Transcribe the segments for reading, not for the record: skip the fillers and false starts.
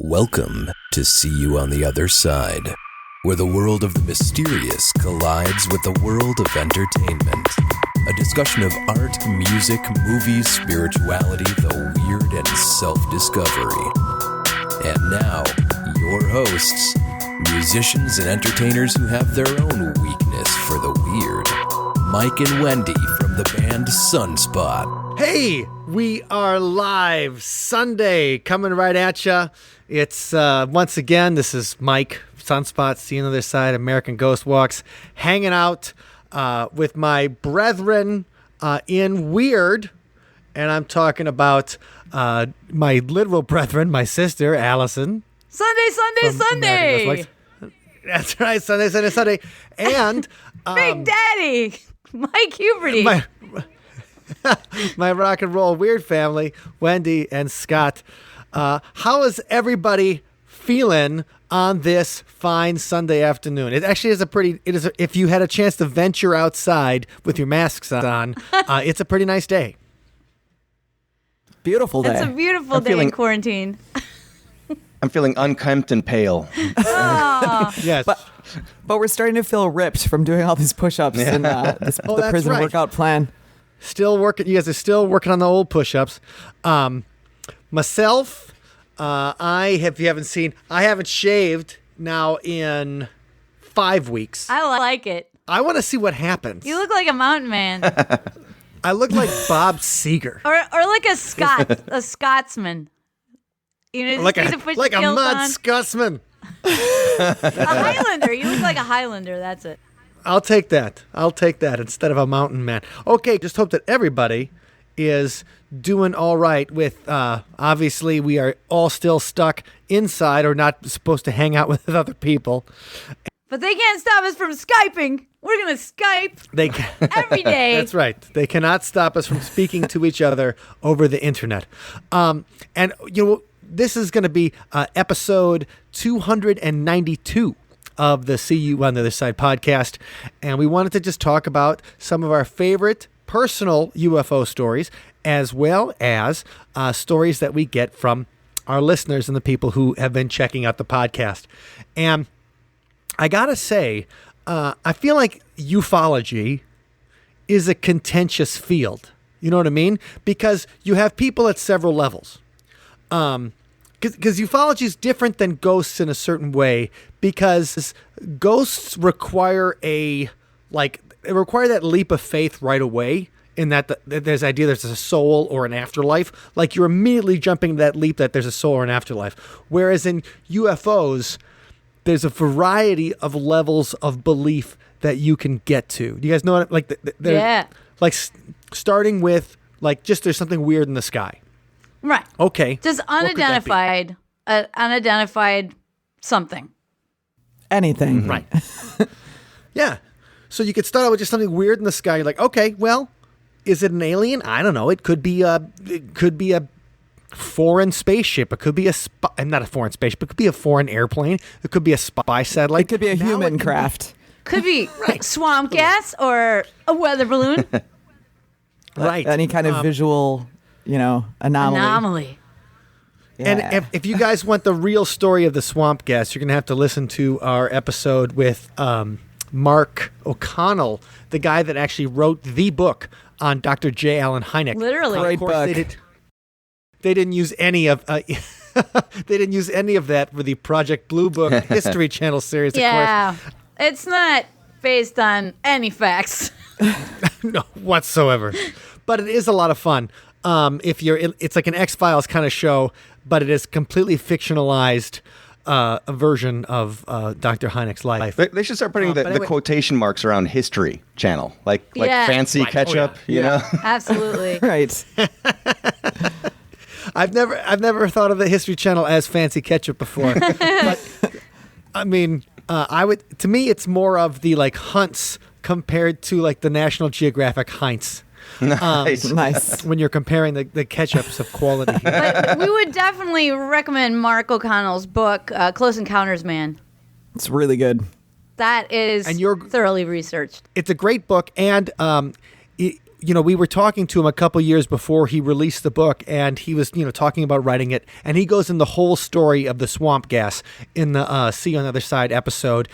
Welcome to See You on the Other Side, where the world of the mysterious collides with the world of entertainment. A discussion of art, music, movies, spirituality, the weird, and self-discovery. And now, your hosts, musicians and entertainers who have their own weakness for the weird. Mike and Wendy from the band Sunspot. Hey, we are live Sunday, coming right at you. It's, once again, this is Mike, Sunspot, See You on the Other Side, American Ghost Walks, hanging out with my brethren in weird, and I'm talking about my literal brethren, my sister, Allison. Sunday! That's right, Sunday. And Big Daddy, Mike Huberty. My rock and roll weird family, Wendy and Scott. How is everybody feeling on this fine Sunday afternoon? It actually is if you had a chance to venture outside with your masks on, it's a pretty nice day. Beautiful day. It's a beautiful day in quarantine. I'm feeling unkempt and pale. Oh. Yes. But we're starting to feel ripped from doing all these push-ups and the prison workout plan. Still working. You guys are still working on the old push-ups. Myself, if you haven't seen, I haven't shaved now in 5 weeks. I like it. I want to see what happens. You look like a mountain man. I look like Bob Seger. or like a Scotsman. You know, like just need to put a your mud on. Scotsman. A Highlander. You look like a Highlander. That's it. I'll take that instead of a mountain man. Okay, just hope that everybody is doing all right with, obviously we are all still stuck inside or not supposed to hang out with other people. But they can't stop us from Skyping. We're going to Skype every day. That's right. They cannot stop us from speaking to each other over the internet. And, you know, this is going to be episode 292 of the See You on the Other Side podcast. And we wanted to just talk about some of our favorite personal UFO stories, as well as stories that we get from our listeners and the people who have been checking out the podcast. And I got to say, I feel like ufology is a contentious field. You know what I mean? Because you have people at several levels. Because ufology is different than ghosts in a certain way, because ghosts require that leap of faith right away, in that there's a soul or an afterlife. Like, you're immediately jumping to that leap that there's a soul or an afterlife. Whereas in UFOs, there's a variety of levels of belief that you can get to. Do you guys know what, yeah. Like, starting with, like, just there's something weird in the sky. Right. Okay. Just unidentified something. Anything. Right. Yeah. So you could start out with just something weird in the sky. You're like, okay, well, is it an alien? I don't know. It could be a foreign spaceship. It could be not a foreign spaceship. It could be a foreign airplane. It could be a spy satellite. It could be a human craft. Could be swamp gas or a weather balloon. Right. Any kind of visual, anomaly. Yeah. And if you guys want the real story of the swamp gas, you're going to have to listen to our episode with Mark O'Connell, the guy that actually wrote the book on Dr. J. Allen Hynek. Literally. Great book. They didn't use any of that for the Project Blue Book History Channel series. Yeah, of course. It's not based on any facts. No, whatsoever. But it is a lot of fun. It's like an X-Files kind of show, but it is completely fictionalized a version of Dr. Hynek's life. They should start putting the quotation marks around History Channel, like fancy ketchup, you know? Absolutely. Right. I've never thought of the History Channel as fancy ketchup before. But I mean, to me, it's more of the like Hunts compared to like the National Geographic Heinz. Nice. When you're comparing the ketchups of quality. But we would definitely recommend Mark O'Connell's book, Close Encounters, Man. It's really good. That is thoroughly researched. It's a great book, and we were talking to him a couple years before he released the book, and he was, talking about writing it, and he goes in the whole story of the swamp gas in the See on the Other Side episode.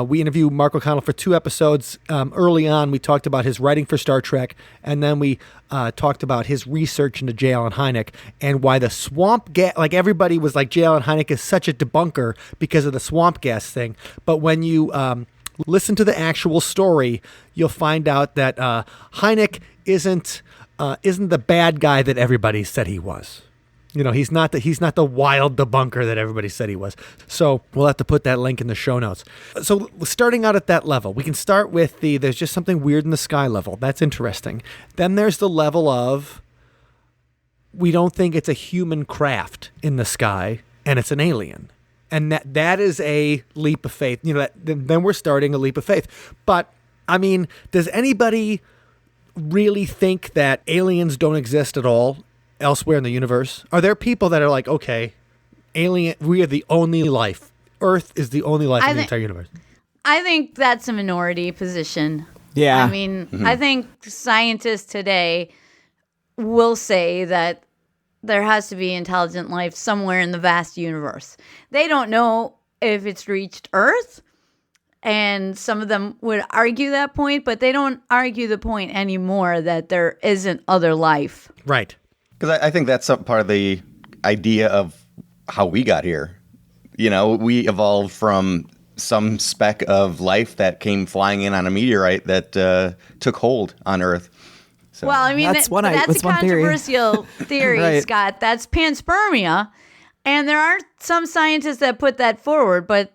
We interviewed Mark O'Connell for 2 episodes. Early on, we talked about his writing for Star Trek, and then we talked about his research into J. Allen Hynek and why the swamp gas, like everybody was like, J. Allen Hynek is such a debunker because of the swamp gas thing. But when you listen to the actual story, you'll find out that Hynek isn't the bad guy that everybody said he was. He's not the wild debunker that everybody said he was. So we'll have to put that link in the show notes. So starting out at that level, we can start with there's just something weird in the sky level. That's interesting. Then there's the level of we don't think it's a human craft in the sky and it's an alien. And that is a leap of faith. Then we're starting a leap of faith. But, I mean, does anybody really think that aliens don't exist at all elsewhere in the universe? Are there people that are like, okay, we are the only life. Earth is the only life in the entire universe? I think that's a minority position. Yeah. I mean, I think scientists today will say that there has to be intelligent life somewhere in the vast universe. They don't know if it's reached Earth, and some of them would argue that point, but they don't argue the point anymore that there isn't other life. Right. Because I think that's part of the idea of how we got here. We evolved from some speck of life that came flying in on a meteorite that took hold on Earth. So. Well, I mean, that's a controversial theory, Right. Scott. That's panspermia. And there are some scientists that put that forward, but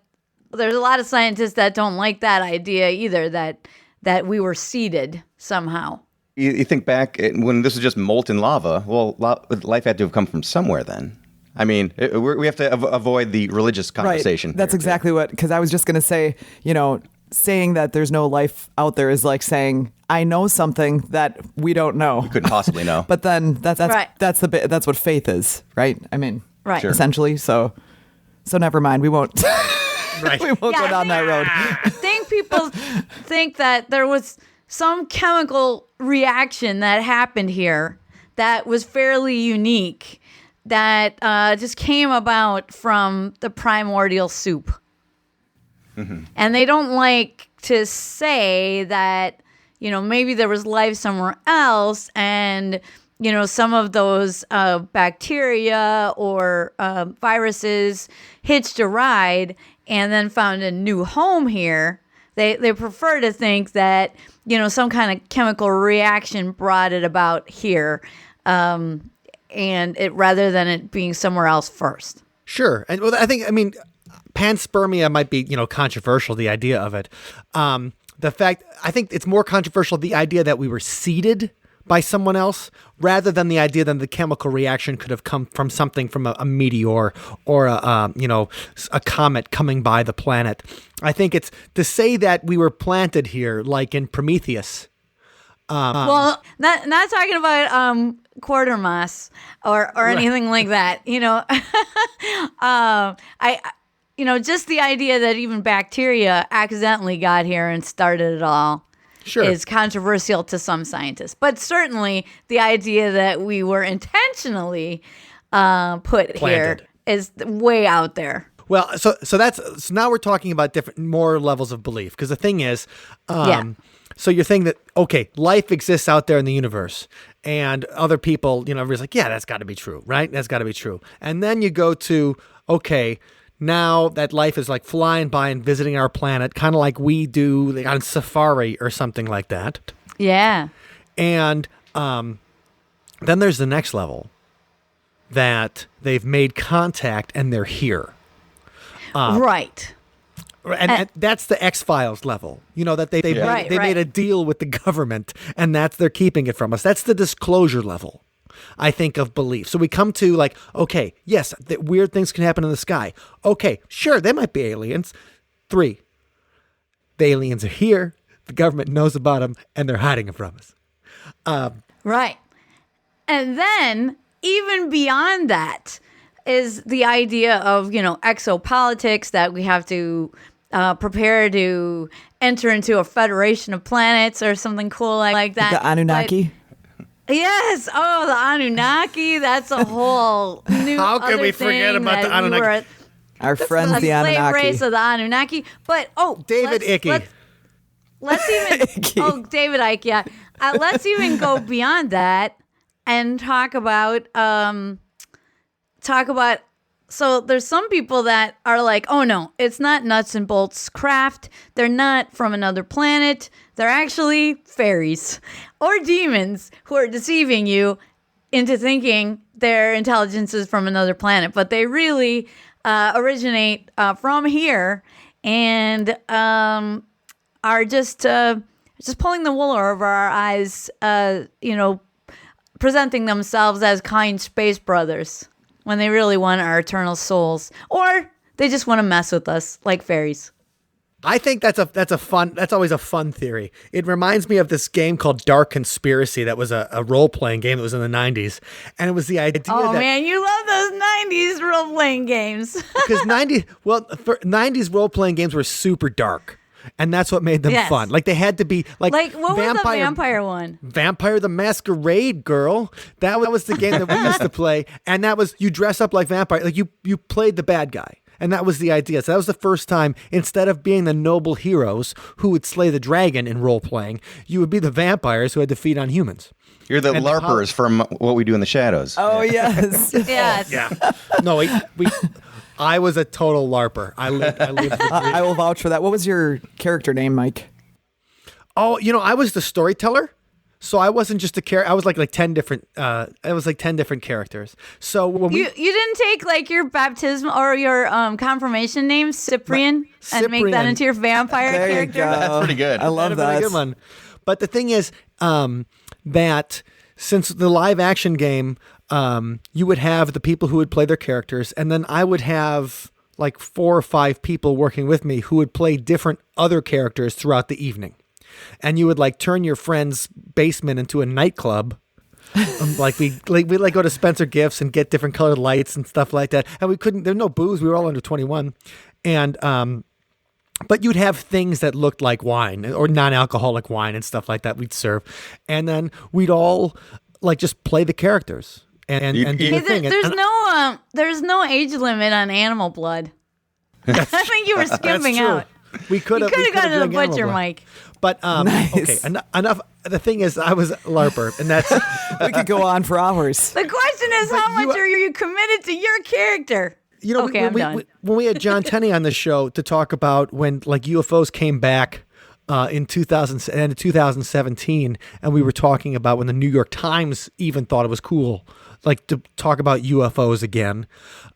there's a lot of scientists that don't like that idea either, that we were seeded somehow. You think back when this was just molten lava, well, life had to have come from somewhere then. I mean, we have to avoid the religious conversation. Right. That's exactly because I was just going to say, saying that there's no life out there is like saying, I know something that we don't know. We couldn't possibly know. But then that's right. that's what faith is, right? I mean, right. Sure. Essentially. So never mind. We won't. Right. We won't go down that road. I think people think that there was some chemical reaction that happened here that was fairly unique, that just came about from the primordial soup. Mm-hmm. And they don't like to say that, maybe there was life somewhere else, and, some of those bacteria or viruses hitched a ride and then found a new home here. They prefer to think that, some kind of chemical reaction brought it about here, and it rather than it being somewhere else first. Sure. And I mean, panspermia might be, controversial, the idea of it. I think it's more controversial, the idea that we were seeded by someone else, rather than the idea that the chemical reaction could have come from something from a meteor or a comet coming by the planet. I think it's to say that we were planted here, like in Prometheus. Well, not talking about Quatermass or anything like that. Just the idea that even bacteria accidentally got here and started it all. Sure. Is controversial to some scientists. But certainly the idea that we were intentionally put here is way out there. Well, so now we're talking about more levels of belief, because the thing is, so you're saying that, okay, life exists out there in the universe, and other people, everybody's like, yeah, that's got to be true, right? That's got to be true. And then you go to, okay, now that life is like flying by and visiting our planet, kind of like we do on safari or something like that. Yeah. And then there's the next level, that they've made contact and they're here. Right. And that's the X-Files level, that they made a deal with the government, and they're keeping it from us. That's the disclosure level, I think, of belief. So we come to like, okay, yes, weird things can happen in the sky. Okay, sure, they might be aliens. 3, the aliens are here, the government knows about them, and they're hiding them from us. Right. And then, even beyond that, is the idea of, exopolitics, that we have to prepare to enter into a federation of planets or something cool like that. The Anunnaki? Yes. Oh, the Anunnaki. That's a whole new. How can other we forget thing about the that we Anunnaki? were Our friends, a the slave Anunnaki. race of the Anunnaki. But David Icke. Let's even. David Icke. Yeah. Let's even go beyond that and talk about. So there's some people that are like, oh no, it's not nuts and bolts craft. They're not from another planet. They're actually fairies or demons who are deceiving you into thinking their intelligence is from another planet, but they really originate from here and are just pulling the wool over our eyes, presenting themselves as kind space brothers when they really want our eternal souls, or they just want to mess with us like fairies. I think that's always a fun theory. It reminds me of this game called Dark Conspiracy that was a role-playing game that was in the 90s. And it was the idea Oh that... man, you love those 90s role-playing games. Because 90s role-playing games were super dark. And that's what made them Yes. fun. Like they had to be like What was the vampire one? Vampire the Masquerade, girl. That was the game that we used to play. And that was, you dress up like vampire. Like you played the bad guy. And that was the idea. So that was the first time, instead of being the noble heroes who would slay the dragon in role-playing, you would be the vampires who had to feed on humans. You're the LARPers from What We Do in the Shadows. Oh, yes. Yes. Yeah. No, I was a total LARPer. I lived I will vouch for that. What was your character name, Mike? Oh, I was the storyteller. So I wasn't just a character. I was like 10 different. It was like 10 different characters. So when You didn't take like your baptism or your confirmation name, Cyprian, and make that Cyprian. into your vampire There you character? go. That's pretty good. I love That'd that. be a good one. But the thing is, that since the live action game, you would have the people who would play their characters, and then I would have like 4 or 5 people working with me who would play different other characters throughout the evening. And you would like turn your friend's basement into a nightclub. We'd go to Spencer Gifts and get different colored lights and stuff like that. And there's no booze. We were all under 21. And, but you'd have things that looked like wine or non-alcoholic wine and stuff like that we'd serve. And then we'd all like just play the characters and do the thing. There's no age limit on animal blood. I think you were skipping true. out. We could have gone to the drank animal butcher, blood. Mike. But Nice. okay, enough. The thing is, I was a LARPer, and that's We could go on for hours. The question is, how much are you committed to your character? Okay, I'm done. when we had John Tenney on the show to talk about when like UFOs came back in 2017, and we were talking about when the New York Times even thought it was cool, like to talk about UFOs again.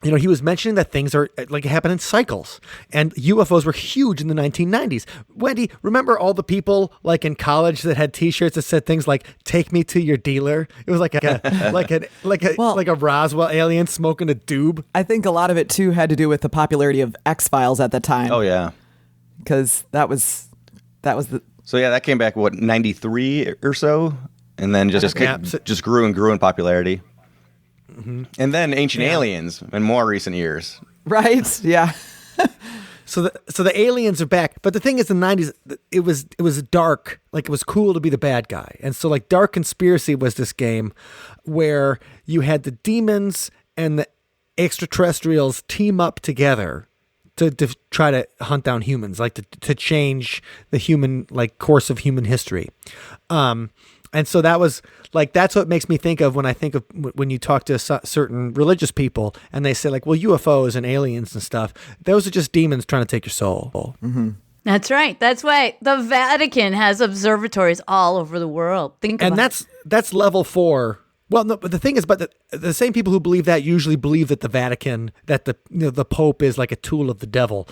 He was mentioning that things are like happen in cycles, and UFOs were huge in the 1990s. Wendy, remember all the people like in college that had T-shirts that said things like "Take me to your dealer"? It was like a Roswell alien smoking a doob. I think a lot of it, too, had to do with the popularity of X-Files at the time. Oh, yeah. Because that was the... So, yeah, that came back, 93 or so? And then just grew and grew in popularity. Mm-hmm. And then Ancient Aliens in more recent years. Right? Yeah. So the aliens are back, but the thing is, in the 90s, it was dark. Like it was cool to be the bad guy, and so like Dark Conspiracy was this game where you had the demons and the extraterrestrials team up together to try to hunt down humans, like to change the human course of human history. And so that was like, that's what makes me think of when you talk to certain religious people and they say like, well, UFOs and aliens and stuff, those are just demons trying to take your soul. Mm-hmm. That's right. That's why the Vatican has observatories all over the world. That's level 4. Well, no, but the thing is, the same people who believe that usually believe that the Vatican, that the Pope is like a tool of the devil.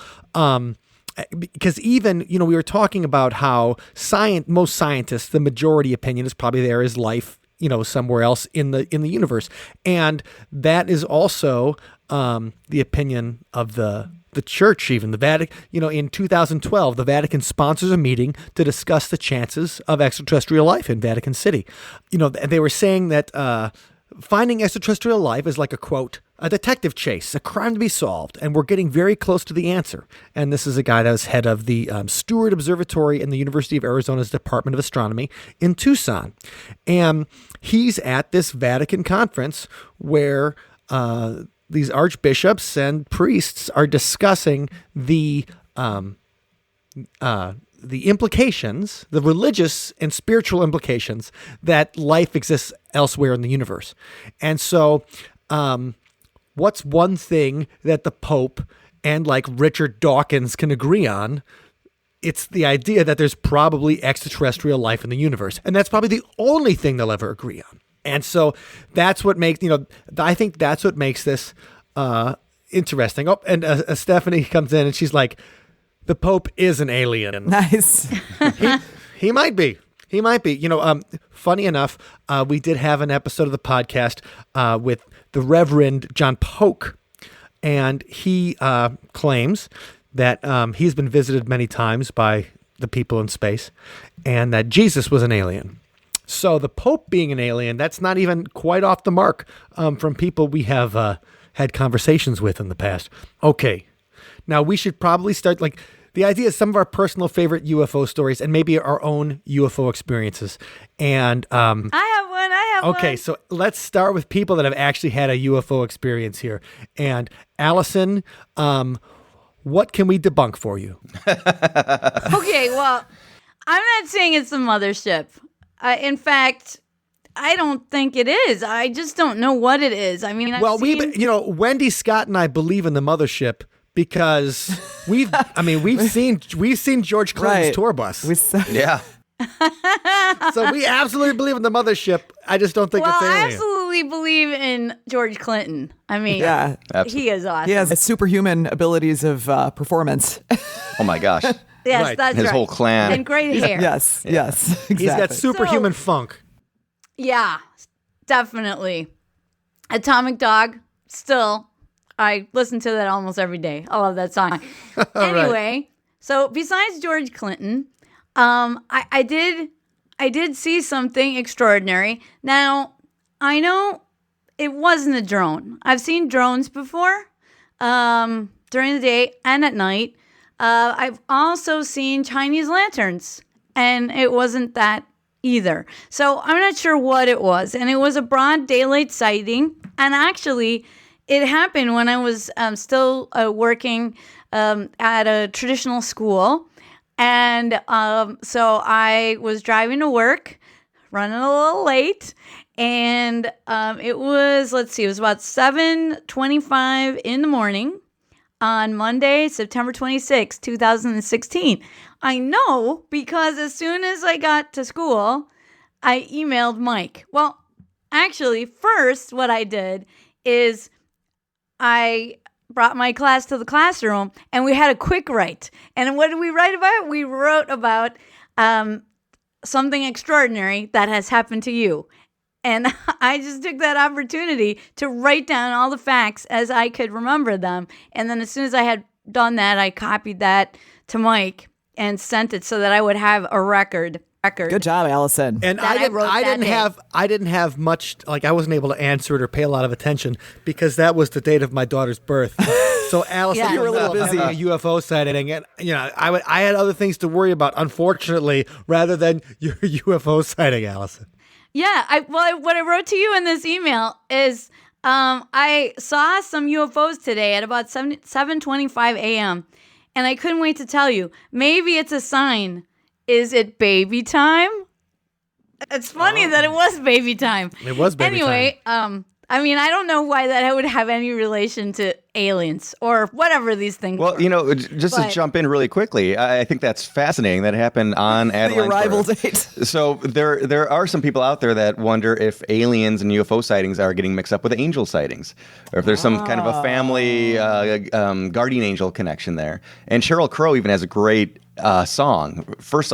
Because even, we were talking about how most scientists, the majority opinion is probably there is life, somewhere else in the universe. And that is also the opinion of the church, even the Vatican. In 2012, the Vatican sponsors a meeting to discuss the chances of extraterrestrial life in Vatican City. They were saying that finding extraterrestrial life is like a, quote, a detective chase, a crime to be solved, and we're getting very close to the answer. And this is a guy that was head of the Steward Observatory in the University of Arizona's Department of Astronomy in Tucson. And he's at this Vatican conference where these archbishops and priests are discussing the implications, the religious and spiritual implications that life exists elsewhere in the universe. And so, what's one thing that the Pope and like Richard Dawkins can agree on? It's the idea that there's probably extraterrestrial life in the universe. And that's probably the only thing they'll ever agree on. And so that's what makes, I think that's what makes this interesting. Oh, and Stephanie comes in and she's like, the Pope is an alien. Nice. He might be. He might be. Funny enough, we did have an episode of the podcast with the Reverend John Polk, and he claims that he's been visited many times by the people in space, and that Jesus was an alien. So the Pope being an alien, that's not even quite off the mark from people we have had conversations with in the past. Okay. Now, we should probably start, the idea is some of our personal favorite UFO stories and maybe our own UFO experiences. And I have one. Okay, so let's start with people that have actually had a UFO experience here. And Allison, what can we debunk for you? Okay, well, I'm not saying it's the mothership. In fact, I don't think it is. I just don't know what it is. I mean, Wendy Scott and I believe in the mothership because we've seen George Clinton's tour bus. Yeah. So we absolutely believe in the mothership. I just don't think it's alien. I absolutely believe in George Clinton. I mean, Yeah. he is awesome. He has superhuman abilities of performance. Oh my gosh. Yes, Right. that's His right. whole clan. And great hair. Yes, exactly. He's got superhuman funk. Yeah, definitely. Atomic Dog, still. I listen to that almost every day. I love that song. Anyway, so besides George Clinton, I did see something extraordinary. Now, I know it wasn't a drone. I've seen drones before during the day and at night. I've also seen Chinese lanterns, and it wasn't that either. So I'm not sure what it was. And it was a broad daylight sighting. And actually, it happened when I was still working at a traditional school. And so I was driving to work, running a little late. And it was about 7:25 in the morning on Monday, September 26, 2016. I know because as soon as I got to school, I emailed Mike. Well, actually, first what I did is I brought my class to the classroom and we had a quick write. And what did we write about? We wrote about something extraordinary that has happened to you. And I just took that opportunity to write down all the facts as I could remember them. And then as soon as I had done that, I copied that to Mike and sent it so that I would have a record. Good job, Allison. And I didn't have much, I wasn't able to answer it or pay a lot of attention because that was the date of my daughter's birth. So Allison, Yeah. you were a little busy. A UFO sighting, and I had other things to worry about, unfortunately, rather than your UFO sighting, Allison. Yeah, what I wrote to you in this email is I saw some UFOs today at about 7:25 a.m. and I couldn't wait to tell you. Maybe it's a sign. Is it baby time? It's funny that it was baby time. It was baby time. Anyway, I don't know why that would have any relation to aliens or whatever these things Well, were. just to jump in really quickly, I think that's fascinating. That happened on Adeline's The arrival birth. date. So there are some people out there that wonder if aliens and UFO sightings are getting mixed up with angel sightings, or if there's some kind of a family guardian angel connection there. And Sheryl Crow even has a great song. First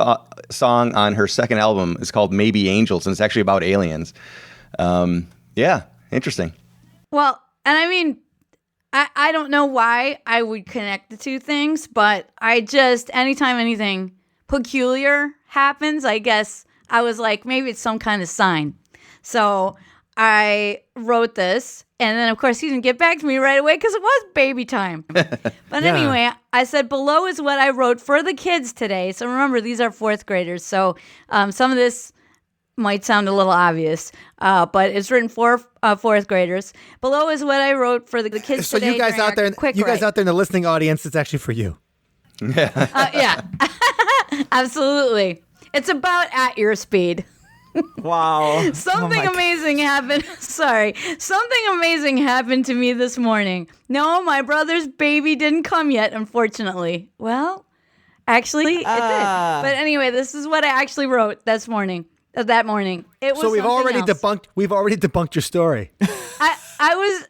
song on her second album is called Maybe Angels, and it's actually about aliens. Yeah, interesting. Well, and I don't know why I would connect the two things, but anytime anything peculiar happens, I guess I was like, maybe it's some kind of sign. So I wrote this. And then, of course, he didn't get back to me right away because it was baby time. But anyway, I said, below is what I wrote for the kids today. So remember, these are fourth graders. So some of this might sound a little obvious, but it's written for fourth graders. Below is what I wrote for the kids So today. you guys out there, in the listening audience, it's actually for you. Yeah, absolutely. It's about at your speed. Wow. Something amazing happened. Sorry. Something amazing happened to me this morning. No, my brother's baby didn't come yet, unfortunately. Well, actually, it did. But anyway, this is what I actually wrote that morning. It was So we've already debunked your story. I was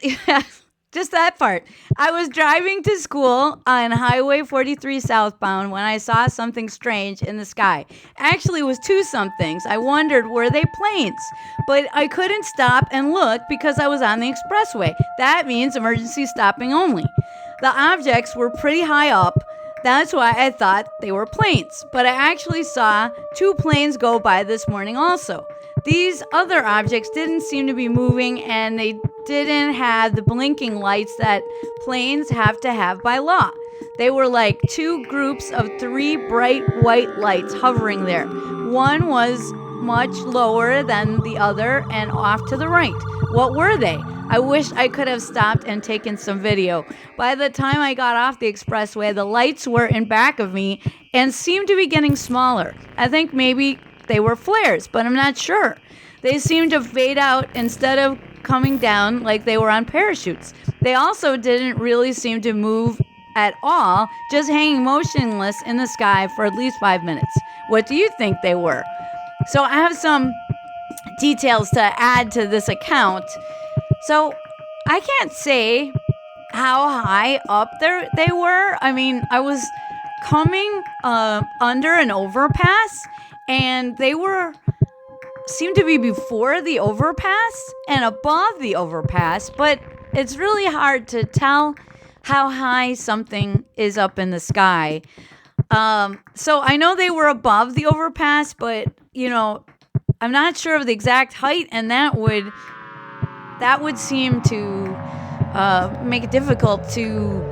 just that part. I was driving to school on Highway 43 southbound when I saw something strange in the sky. Actually, it was two somethings. I wondered, were they planes? But I couldn't stop and look because I was on the expressway. That means emergency stopping only. The objects were pretty high up. That's why I thought they were planes. But I actually saw two planes go by this morning also. These other objects didn't seem to be moving, and they didn't have the blinking lights that planes have to have by law. They were like two groups of three bright white lights hovering there. One was much lower than the other and off to the right. What were they? I wish I could have stopped and taken some video. By the time I got off the expressway, the lights were in back of me and seemed to be getting smaller. I think maybe they were flares, but I'm not sure. They seemed to fade out instead of coming down like they were on parachutes. They also didn't really seem to move at all, just hanging motionless in the sky for at least 5 minutes. What do you think they were? So I have some details to add to this account. So I can't say how high up there they were. I mean, I was coming under an overpass, and they seemed to be before the overpass and above the overpass, but it's really hard to tell how high something is up in the sky. So I know they were above the overpass, but I'm not sure of the exact height, and that would seem to make it difficult to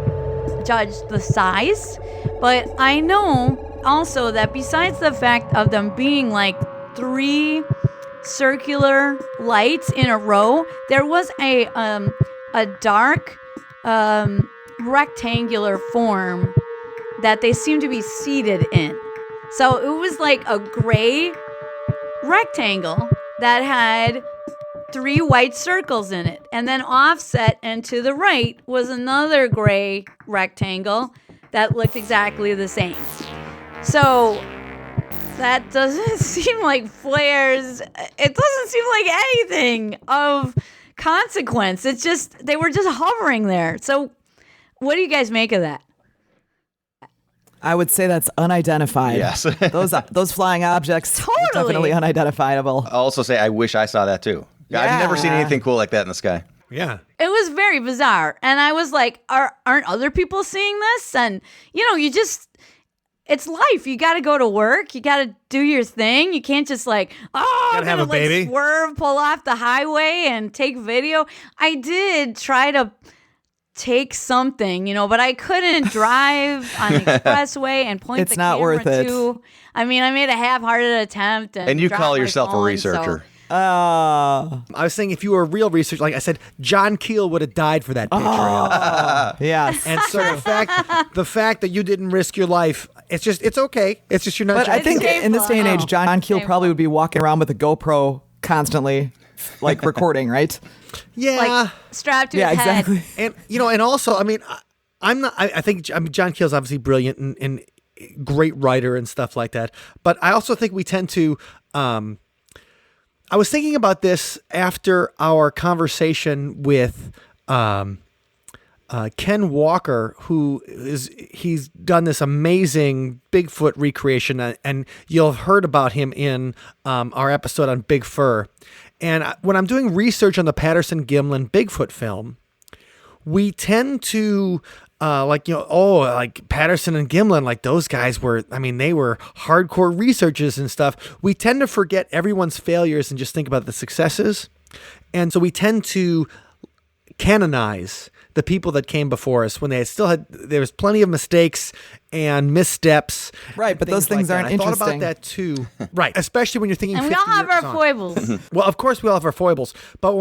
judge the size. But I know also that besides the fact of them being like three circular lights in a row, there was a dark rectangular form that they seemed to be seated in. So it was like a gray rectangle that had three white circles in it. And then offset and to the right was another gray rectangle that looked exactly the same. So that doesn't seem like flares. It doesn't seem like anything of consequence. It's just, they were just hovering there. So what do you guys make of that? I would say that's unidentified. Yes. those flying objects are definitely unidentifiable. I'll also say I wish I saw that too. Yeah. I've never seen anything cool like that in the sky. Yeah. It was very bizarre. And I was like, aren't other people seeing this? And, it's life. You got to go to work. You got to do your thing. You can't just I'm have a gonna baby. Swerve, pull off the highway and take video. I did try to take something, but I couldn't drive on the expressway and point It's the not camera worth it. to. I mean, I made a half-hearted attempt. And you dropped call my yourself a phone, researcher. I was saying if you were a real researcher, like I said, John Keel would have died for that picture. Yes. And so the fact that you didn't risk your life, it's okay. It's just you're not. But I think in this day and age, John Keel probably would be walking around with a GoPro constantly, like recording, right? Yeah. Strapped to his head. Exactly. And and also, I mean, I'm not. I think John Keel's obviously brilliant and great writer and stuff like that. But I also think we tend to. I was thinking about this after our conversation with Ken Walker, he's done this amazing Bigfoot recreation, and you'll have heard about him in our episode on Big Fur. And when I'm doing research on the Patterson-Gimlin Bigfoot film, we tend to like Patterson and Gimlin, like those guys were, they were hardcore researchers and stuff. We tend to forget everyone's failures and just think about the successes. And so we tend to canonize the people that came before us when there was plenty of mistakes and missteps. Right, but those things aren't I thought about interesting. that too. Right, especially when you're thinking. And we 50 all have years our on. foibles. Well, of course we all have our foibles, but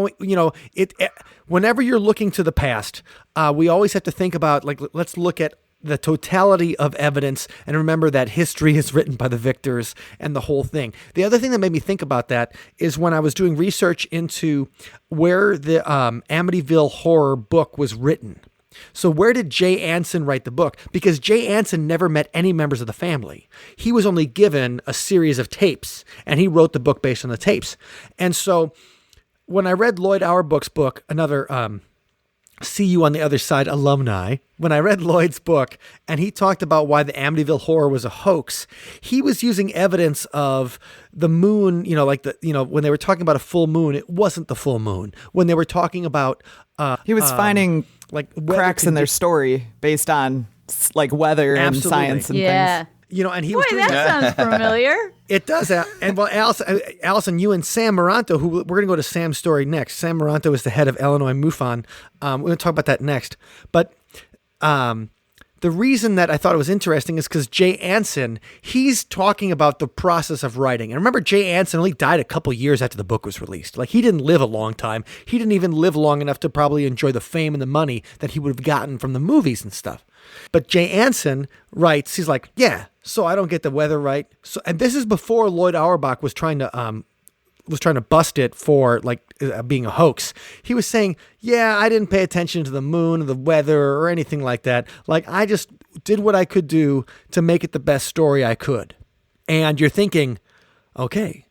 whenever you're looking to the past, we always have to think about let's look at the totality of evidence and remember that history is written by the victors and the whole thing. The other thing that made me think about that is when I was doing research into where the Amityville Horror book was written. So where did Jay Anson write the book? Because Jay Anson never met any members of the family. He was only given a series of tapes, and he wrote the book based on the tapes. And so when I read Lloyd Auerbach's book, another See You on the Other Side alumni, when I read Lloyd's book and he talked about why the Amityville Horror was a hoax, he was using evidence of the moon, when they were talking about a full moon, it wasn't the full moon. When they were talking about He was finding cracks in their story based on weather and Absolutely. science and Yeah. things. and he Boy, was doing that sounds familiar. It does. And well, Allison, you and Sam Moranto, who we're going to go to Sam's story next. Sam Moranto is the head of Illinois MUFON. We're going to talk about that next. But the reason that I thought it was interesting is because Jay Anson, he's talking about the process of writing. And remember, Jay Anson only died a couple years after the book was released. He didn't live a long time. He didn't even live long enough to probably enjoy the fame and the money that he would have gotten from the movies and stuff. But Jay Anson writes, he's like, yeah, so I don't get the weather right. So, and this is before Lloyd Auerbach was trying to bust it for being a hoax. He was saying, yeah, I didn't pay attention to the moon or the weather or anything like that. I just did what I could do to make it the best story I could. And you're thinking, okay,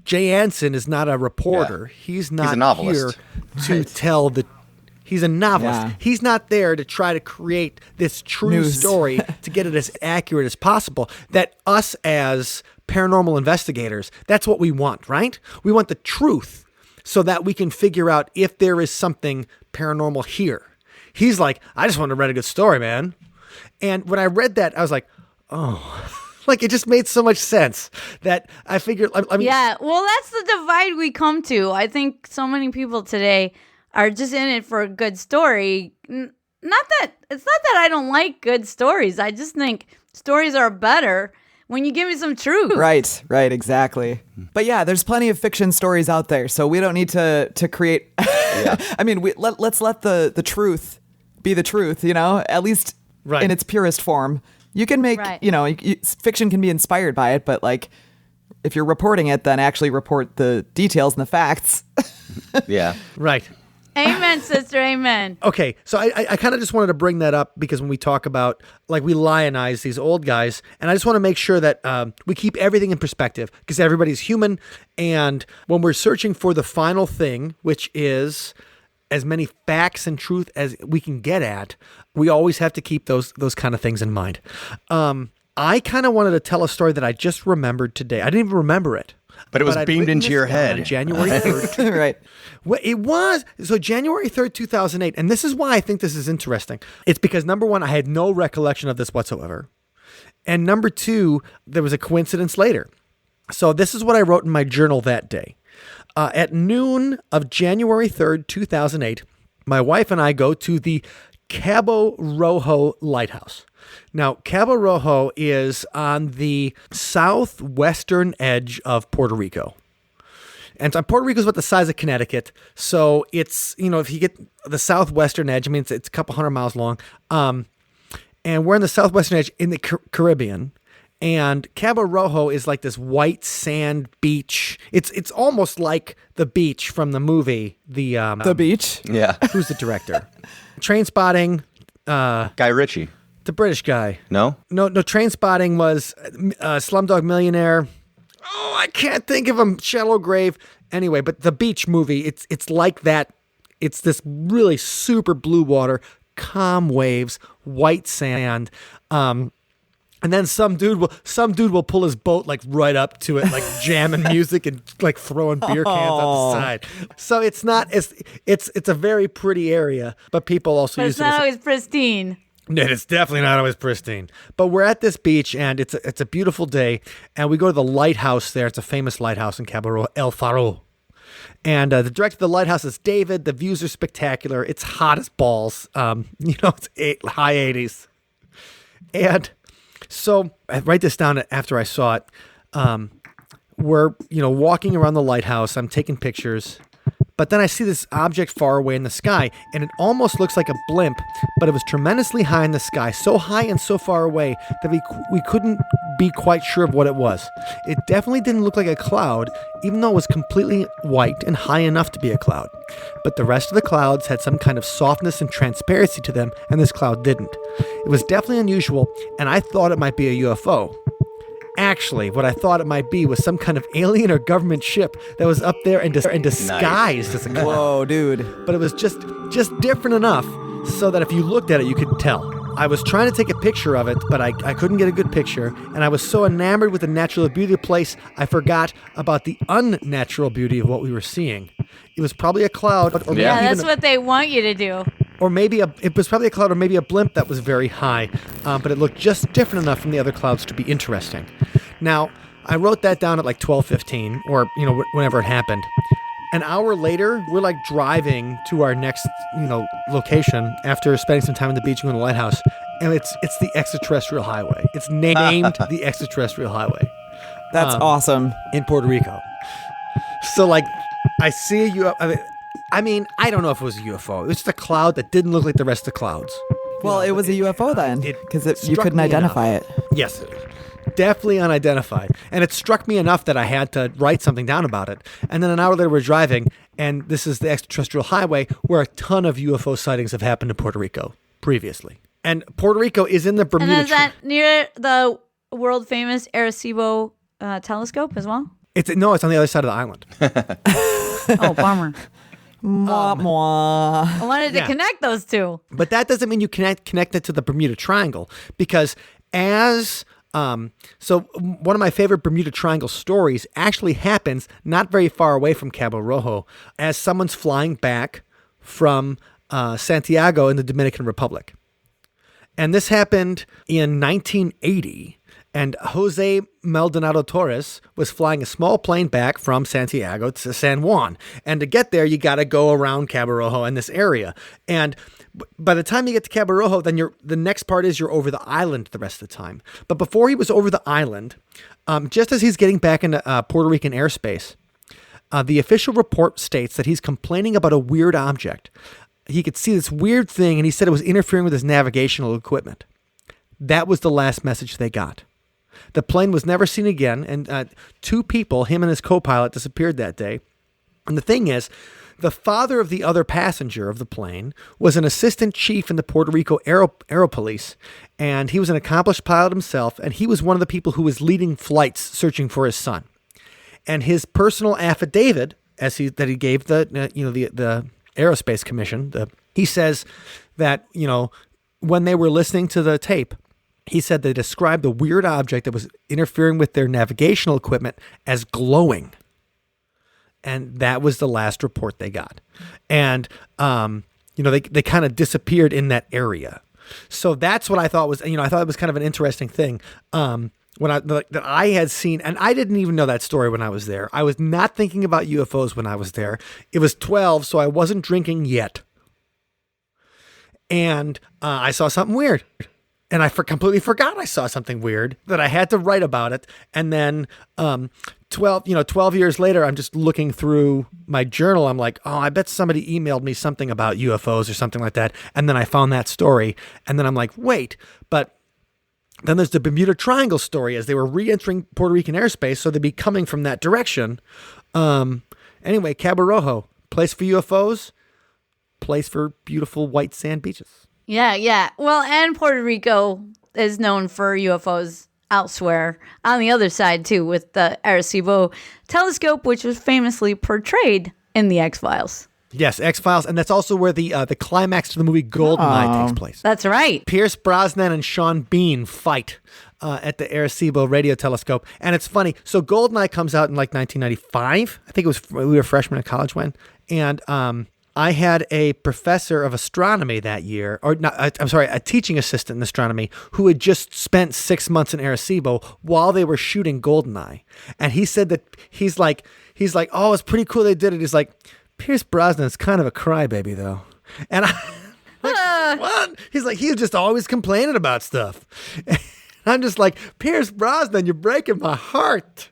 Jay Anson is not a reporter. Yeah. He's not a novelist. here to tell the. He's a novelist. Yeah. He's not there to try to create this true News. story to get it as accurate as possible. That us as paranormal investigators, that's what we want, right? We want the truth so that we can figure out if there is something paranormal here. He's like, I just want to read a good story, man. And when I read that, I was like, oh, it just made so much sense that I figured, I mean, Yeah, well, that's the divide we come to. I think so many people today are just in it for a good story. It's not that I don't like good stories. I just think stories are better when you give me some truth. Right, exactly. But yeah, there's plenty of fiction stories out there, so we don't need to create. Yeah. I mean, let's let the truth be the truth. At least Right. in its purest form. You can make fiction can be inspired by it, but if you're reporting it, then actually report the details and the facts. Yeah. right. Amen, sister, amen. Okay, so I kind of just wanted to bring that up because when we talk about, we lionize these old guys, and I just want to make sure that we keep everything in perspective because everybody's human, and when we're searching for the final thing, which is as many facts and truth as we can get at, we always have to keep those kind of things in mind. I kind of wanted to tell a story that I just remembered today. I didn't even remember it. But it was I'd beamed written into this your down head. on January 3rd. Right. Well, it was. So January 3rd, 2008. And this is why I think this is interesting. It's because, number one, I had no recollection of this whatsoever. And number two, there was a coincidence later. So this is what I wrote in my journal that day. At noon of January 3rd, 2008, my wife and I go to the Cabo Rojo Lighthouse. Now, Cabo Rojo is on the southwestern edge of Puerto Rico. And so Puerto Rico is about the size of Connecticut. So it's, if you get the southwestern edge, I mean, it's a couple hundred miles long. And we're on the southwestern edge in the Caribbean. And Cabo Rojo is like this white sand beach. It's almost like the beach from the movie. The beach. Yeah. Who's the director? Train Spotting. Guy Ritchie. The British guy. No? No, Train Spotting was Slumdog Millionaire. Oh, I can't think of him. Shallow Grave. Anyway, but the beach movie, it's like that. It's this really super blue water, calm waves, white sand. And then some dude will pull his boat right up to it, jamming music and throwing beer cans out the side. So it's not it's a very pretty area, but people also But use it's it not as always pristine. No, it's definitely not always pristine. But we're at this beach, and it's a beautiful day, and we go to the lighthouse there. It's a famous lighthouse in Cabo, El Faro. And the director of the Lighthouse is David. The views are spectacular. It's hot as balls. It's high 80s. And so I write this down after I saw it. We're, walking around the lighthouse. I'm taking pictures. But then I see this object far away in the sky, and it almost looks like a blimp, but it was tremendously high in the sky, so high and so far away that we couldn't be quite sure of what it was. It definitely didn't look like a cloud, even though it was completely white and high enough to be a cloud. But the rest of the clouds had some kind of softness and transparency to them, and this cloud didn't. It was definitely unusual, and I thought it might be a UFO. Actually, what I thought it might be was some kind of alien or government ship that was up there and disguised as a cloud. Whoa, dude. But it was just different enough so that if you looked at it, you could tell. I was trying to take a picture of it, but I couldn't get a good picture, and I was so enamored with the natural beauty of the place, I forgot about the unnatural beauty of what we were seeing. It was probably a cloud. Or that's what they want you to do. Or maybe it was probably a cloud or maybe a blimp that was very high, but it looked just different enough from the other clouds to be interesting. Now, I wrote that down at like 12:15 or, whenever it happened. An hour later, we're like driving to our next, location after spending some time on the beach and the lighthouse, and it's the extraterrestrial highway. It's named the extraterrestrial highway. That's awesome. In Puerto Rico. So like, I see you. I don't know if it was a UFO. It was just a cloud that didn't look like the rest of the clouds. Well, it was a UFO then, because you couldn't identify it. Yes, definitely unidentified. And it struck me enough that I had to write something down about it. And then an hour later, we're driving, and this is the extraterrestrial highway where a ton of UFO sightings have happened in Puerto Rico previously. And Puerto Rico is in the Bermuda And is that near the world-famous Arecibo telescope as well? It's on the other side of the island. Oh, bummer. Mwah, mwah. I wanted to connect those two. But that doesn't mean you connect it to the Bermuda Triangle, because so one of my favorite Bermuda Triangle stories actually happens not very far away from Cabo Rojo, as someone's flying back from Santiago in the Dominican Republic. And this happened in 1980. And Jose Maldonado Torres was flying a small plane back from Santiago to San Juan. And to get there, you got to go around Cabo Rojo in this area. And by the time you get to Cabo Rojo, then the next part is you're over the island the rest of the time. But before he was over the island, just as he's getting back into Puerto Rican airspace, the official report states that he's complaining about a weird object. He could see this weird thing, and he said it was interfering with his navigational equipment. That was the last message they got. The plane was never seen again, and two people, him and his co-pilot, disappeared that day. And the thing is, the father of the other passenger of the plane was an assistant chief in the Puerto Rico Aero Police, and he was an accomplished pilot himself, and he was one of the people who was leading flights searching for his son. And his personal affidavit, that he gave the Aerospace Commission, he says that when they were listening to the tape, he said they described the weird object that was interfering with their navigational equipment as glowing. And that was the last report they got. And, they kind of disappeared in that area. So that's what I thought was, I thought it was kind of an interesting thing that I had seen. And I didn't even know that story when I was there. I was not thinking about UFOs when I was there. It was 12, so I wasn't drinking yet. And I saw something weird. And I completely forgot I saw something weird that I had to write about it. And then 12 years later, I'm just looking through my journal. I'm like, oh, I bet somebody emailed me something about UFOs or something like that. And then I found that story. And then I'm like, wait, but then there's the Bermuda Triangle story as they were re-entering Puerto Rican airspace. So they'd be coming from that direction. Anyway, Cabo Rojo, place for UFOs, place for beautiful white sand beaches. Yeah. Well, and Puerto Rico is known for UFOs elsewhere on the other side, too, with the Arecibo telescope, which was famously portrayed in the X-Files. Yes, X-Files. And that's also where the climax to the movie GoldenEye takes place. That's right. Pierce Brosnan and Sean Bean fight at the Arecibo radio telescope. And it's funny. So GoldenEye comes out in like 1995. I think we were freshmen in college when. And I had a professor of astronomy that year, or not, I'm sorry, a teaching assistant in astronomy who had just spent 6 months in Arecibo while they were shooting GoldenEye. And he said that he's like, oh, it's pretty cool they did it. He's like, Pierce Brosnan's kind of a crybaby though. And what? He's like, he was just always complaining about stuff. And I'm just like, Pierce Brosnan, you're breaking my heart.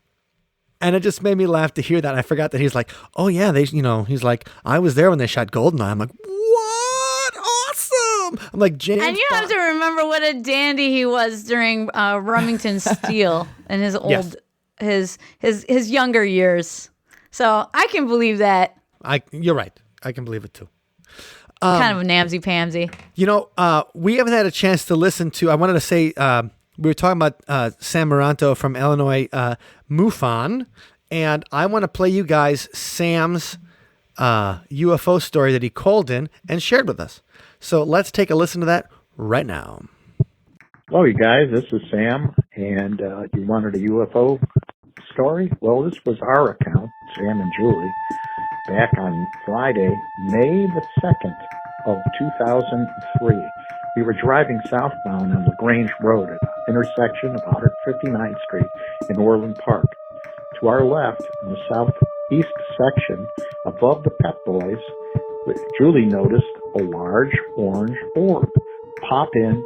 And it just made me laugh to hear that. I forgot that he's like, oh yeah, he's like, I was there when they shot GoldenEye. I'm like, what? Awesome. I'm like, James. And you have to remember what a dandy he was during Remington Steele and his old, his younger years. So I can believe that. You're right. I can believe it too. Kind of a namsy-pamsy. We haven't had a chance to listen to, I wanted to say, we were talking about Sam Moranto from Illinois, MUFON, and I want to play you guys Sam's UFO story that he called in and shared with us. So let's take a listen to that right now. Hello, you guys. This is Sam, and you wanted a UFO story? Well, this was our account, Sam and Julie, back on Friday, May the 2nd of 2003. We were driving southbound on LaGrange Road at an intersection of 159th Street in Orland Park. To our left, in the southeast section, above the Pep Boys, Julie noticed a large orange orb pop in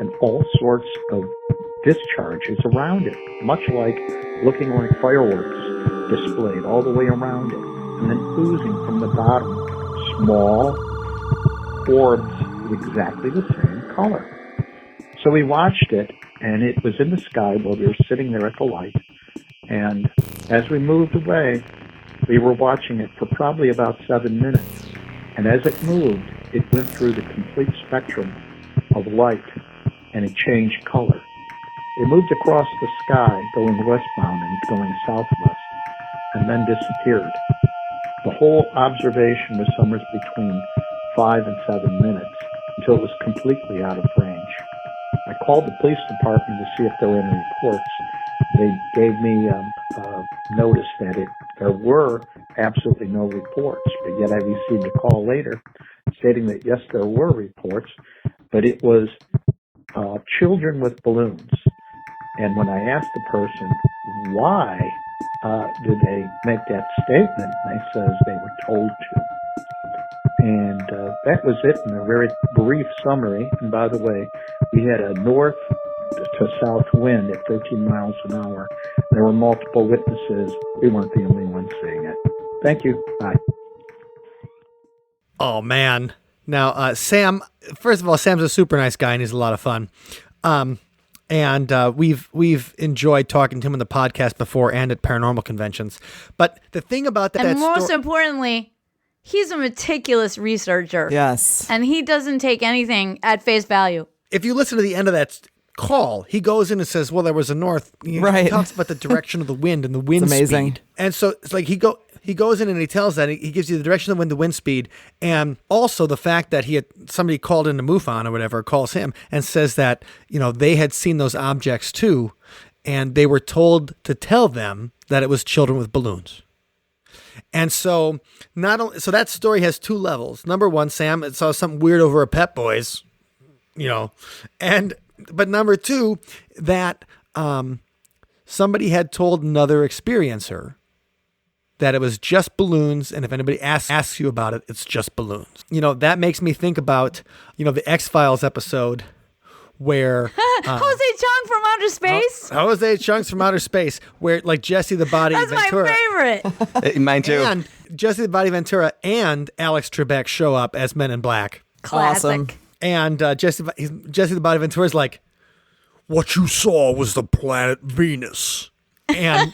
and all sorts of discharges around it, much like looking like fireworks displayed all the way around it, and then oozing from the bottom, small orbs of exactly the same color. So we watched it, and it was in the sky while we were sitting there at the light. And as we moved away, we were watching it for probably about 7 minutes. And as it moved, it went through the complete spectrum of light, and it changed color. It moved across the sky, going westbound and going southwest, and then disappeared. The whole observation was somewhere between 5 and 7 minutes, until it was completely out of range. I called the police department to see if there were any reports. They gave me notice that there were absolutely no reports, but yet I received a call later stating that yes, there were reports, but it was children with balloons. And when I asked the person why did they make that statement, they says they were told to. And that was it in a very brief summary. And by the way, we had a north to south wind at 13 miles an hour. There were multiple witnesses. We weren't the only ones seeing it. Thank you. Bye. Oh, man. Now, Sam, first of all, Sam's a super nice guy and he's a lot of fun. And we've enjoyed talking to him on the podcast before and at paranormal conventions. But the thing about that, and most importantly, he's a meticulous researcher. Yes. And he doesn't take anything at face value. If you listen to the end of that call, he goes in and says, well, there was a north. He talks about the direction of the wind and the wind amazing. Speed. And so it's like he goes in and he tells that. He gives you the direction of the wind, the wind speed, and also the fact that somebody called into MUFON or whatever, calls him and says that, they had seen those objects too, and they were told to tell them that it was children with balloons. And so so that story has two levels. Number one, Sam saw something weird over at Pep Boys, but number two, that somebody had told another experiencer that it was just balloons, and if anybody asks you about it, it's just balloons. That makes me think about, the X-Files episode where Jose Chung from Outer Space. Jose Chung's from Outer Space, where like Jesse the Body Ventura. That's my favorite. Mine too. And Jesse the Body Ventura and Alex Trebek show up as Men in Black. Classic. Awesome. And Jesse the Body Ventura's like, what you saw was the planet Venus. And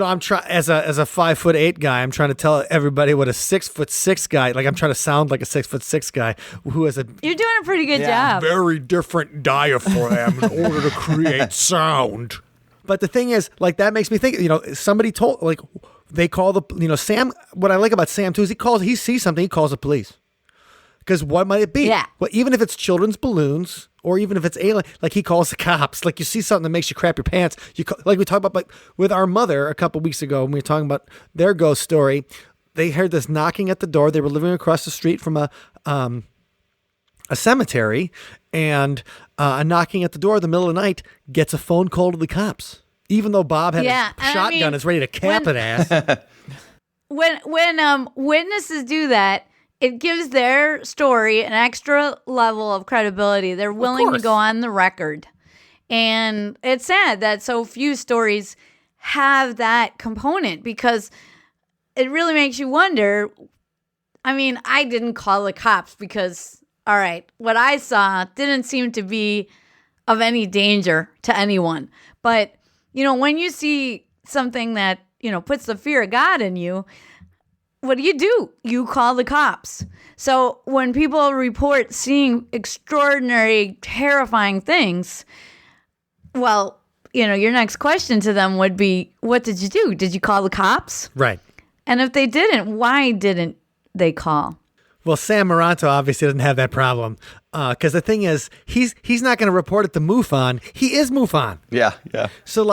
I'm trying as a 5'8" guy, I'm trying to tell everybody what a 6'6" guy, like I'm trying to sound like a 6'6" guy who has a You're doing a pretty good job. very different diaphragm in order to create sound. But the thing is, like, that makes me think, somebody told, like, they call Sam, what I like about Sam too is he sees something, he calls the police. Because what might it be? Yeah. Well, even if it's children's balloons, or even if it's alien, like he calls the cops. Like you see something that makes you crap your pants. Like we talked about, like with our mother a couple weeks ago when we were talking about their ghost story. they heard this knocking at the door. They were living across the street from a cemetery, and a knocking at the door in the middle of the night gets a phone call to the cops. Even though Bob had his shotgun is ready to cap an ass. When witnesses do that, it gives their story an extra level of credibility. They're willing to go on the record. And it's sad that so few stories have that component, because it really makes you wonder. I mean, I didn't call the cops because, all right, what I saw didn't seem to be of any danger to anyone. But, when you see something that, puts the fear of God in you, what do? You call the cops. So when people report seeing extraordinary, terrifying things, well, your next question to them would be, what did you do? Did you call the cops? Right. And if they didn't, why didn't they call? Well, Sam Moranto obviously doesn't have that problem, because the thing is, he's not going to report it to MUFON. He is MUFON. Yeah. So,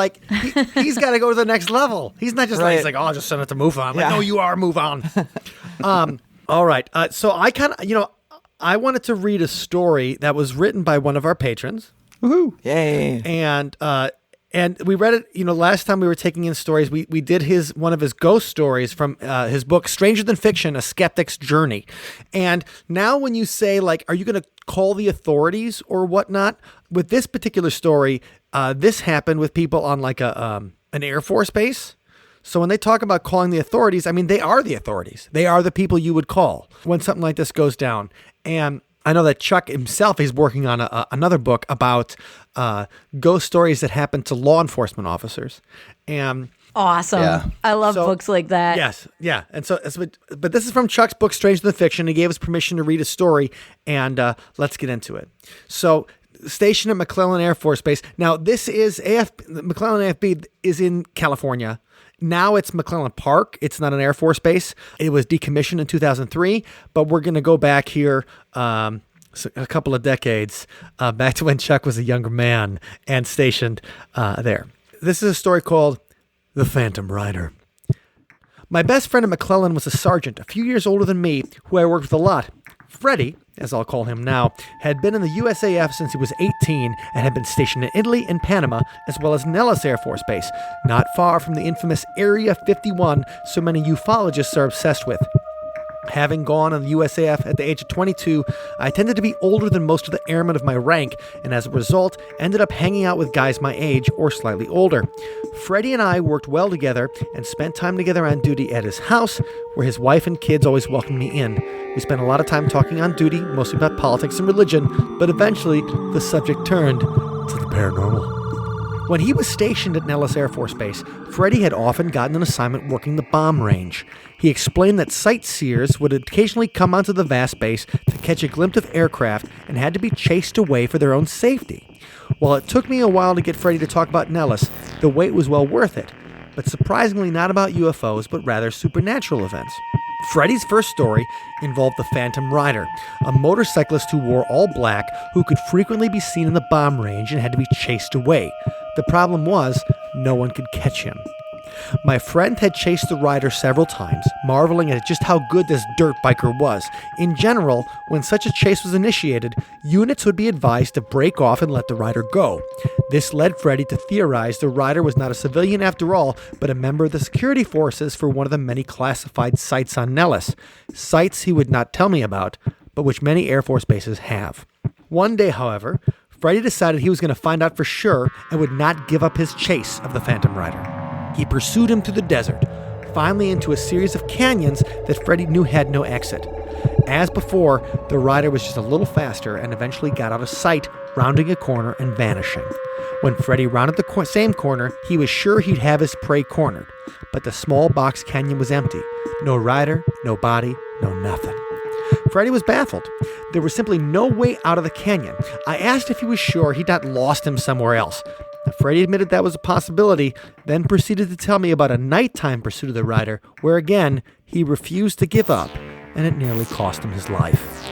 he's got to go to the next level. He's not just Right. he's like, oh, I'll just send it to MUFON. No, you are MUFON. All right. So I kind of, I wanted to read a story that was written by one of our patrons. Woohoo! Yay! And we read it, last time we were taking in stories, we did one of his ghost stories from his book, Stranger Than Fiction, A Skeptic's Journey. And now when you say, are you going to call the authorities or whatnot? With this particular story, this happened with people on an Air Force base. So when they talk about calling the authorities, I mean, they are the authorities. They are the people you would call when something like this goes down. And I know that Chuck himself is working on another book about ghost stories that happen to law enforcement officers. And awesome. Yeah. I love books like that. Yes. Yeah. And so, but this is from Chuck's book, Stranger Than Fiction. He gave us permission to read a story, and let's get into it. So, stationed at McClellan Air Force Base. Now, this is McClellan AFB is in California. Now it's McClellan Park. It's not an Air Force base. It was decommissioned in 2003, but we're going to go back here a couple of decades, back to when Chuck was a younger man and stationed there. This is a story called The Phantom Rider. My best friend at McClellan was a sergeant, a few years older than me, who I worked with a lot. Freddie, as I'll call him now, had been in the USAF since he was 18 and had been stationed in Italy and Panama, as well as Nellis Air Force Base, not far from the infamous Area 51 so many ufologists are obsessed with. Having gone on the USAF at the age of 22, I tended to be older than most of the airmen of my rank, and as a result, ended up hanging out with guys my age or slightly older. Freddie and I worked well together and spent time together on duty at his house, where his wife and kids always welcomed me in. We spent a lot of time talking on duty, mostly about politics and religion, but eventually the subject turned to the paranormal. When he was stationed at Nellis Air Force Base, Freddie had often gotten an assignment working the bomb range. He explained that sightseers would occasionally come onto the vast base to catch a glimpse of aircraft and had to be chased away for their own safety. While it took me a while to get Freddie to talk about Nellis, the wait was well worth it, but surprisingly not about UFOs, but rather supernatural events. Freddie's first story involved the Phantom Rider, a motorcyclist who wore all black who could frequently be seen in the bomb range and had to be chased away. The problem was, no one could catch him. My friend had chased the rider several times, marveling at just how good this dirt biker was. In general, when such a chase was initiated, units would be advised to break off and let the rider go. This led Freddie to theorize the rider was not a civilian after all, but a member of the security forces for one of the many classified sites on Nellis. Sites he would not tell me about, but which many Air Force bases have. One day, however, Freddie decided he was going to find out for sure and would not give up his chase of the Phantom Rider. He pursued him through the desert, finally into a series of canyons that Freddie knew had no exit. As before, the rider was just a little faster and eventually got out of sight, rounding a corner and vanishing. When Freddie rounded the same corner, he was sure he'd have his prey cornered. But the small box canyon was empty. No rider, no body, no nothing. Freddie was baffled. There was simply no way out of the canyon. I asked if he was sure he'd not lost him somewhere else. Freddie admitted that was a possibility, then proceeded to tell me about a nighttime pursuit of the rider, where again, he refused to give up, and it nearly cost him his life.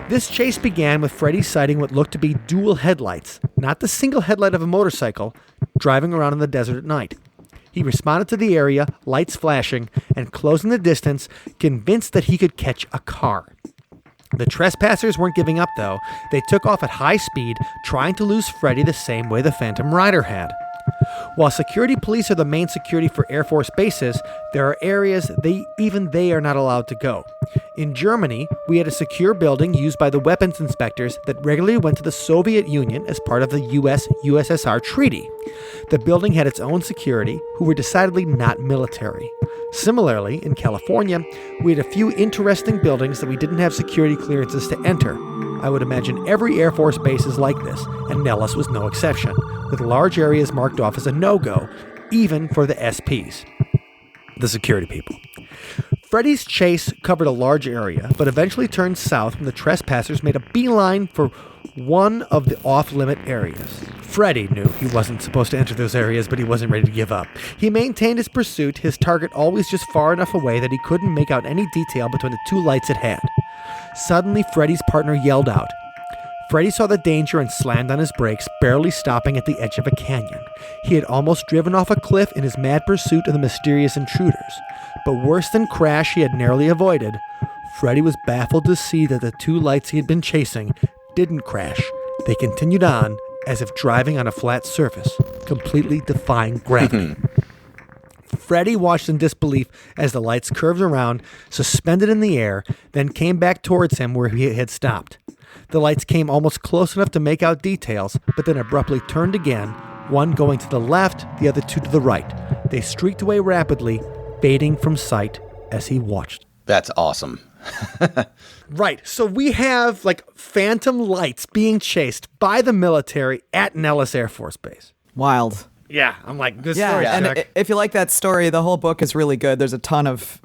This chase began with Freddie sighting what looked to be dual headlights, not the single headlight of a motorcycle, driving around in the desert at night. He responded to the area, lights flashing, and closing the distance, convinced that he could catch a car. The trespassers weren't giving up, though. They took off at high speed, trying to lose Freddy the same way the Phantom Rider had. While security police are the main security for Air Force bases, there are areas even they are not allowed to go. In Germany, we had a secure building used by the weapons inspectors that regularly went to the Soviet Union as part of the US-USSR treaty. The building had its own security, who were decidedly not military. Similarly, in California, we had a few interesting buildings that we didn't have security clearances to enter. I would imagine every Air Force base is like this, and Nellis was no exception, with large areas marked off as a no-go, even for the SPs, the security people. Freddy's chase covered a large area, but eventually turned south when the trespassers made a beeline for one of the off-limit areas. Freddy knew he wasn't supposed to enter those areas, but he wasn't ready to give up. He maintained his pursuit, his target always just far enough away that he couldn't make out any detail between the two lights it had. Suddenly, Freddy's partner yelled out. Freddy saw the danger and slammed on his brakes, barely stopping at the edge of a canyon. He had almost driven off a cliff in his mad pursuit of the mysterious intruders. But worse than crash he had narrowly avoided, Freddy was baffled to see that the two lights he had been chasing didn't crash. They continued on as if driving on a flat surface, completely defying gravity. Freddy watched in disbelief as the lights curved around, suspended in the air, then came back towards him where he had stopped. The lights came almost close enough to make out details, but then abruptly turned again, one going to the left, the other two to the right. They streaked away rapidly, fading from sight as he watched. That's awesome. Right. So we have like phantom lights being chased by the military at Nellis Air Force Base. Wild. Yeah, I'm like, good Yeah, story. and Chuck. if you like that story, the whole book is really good. There's a ton of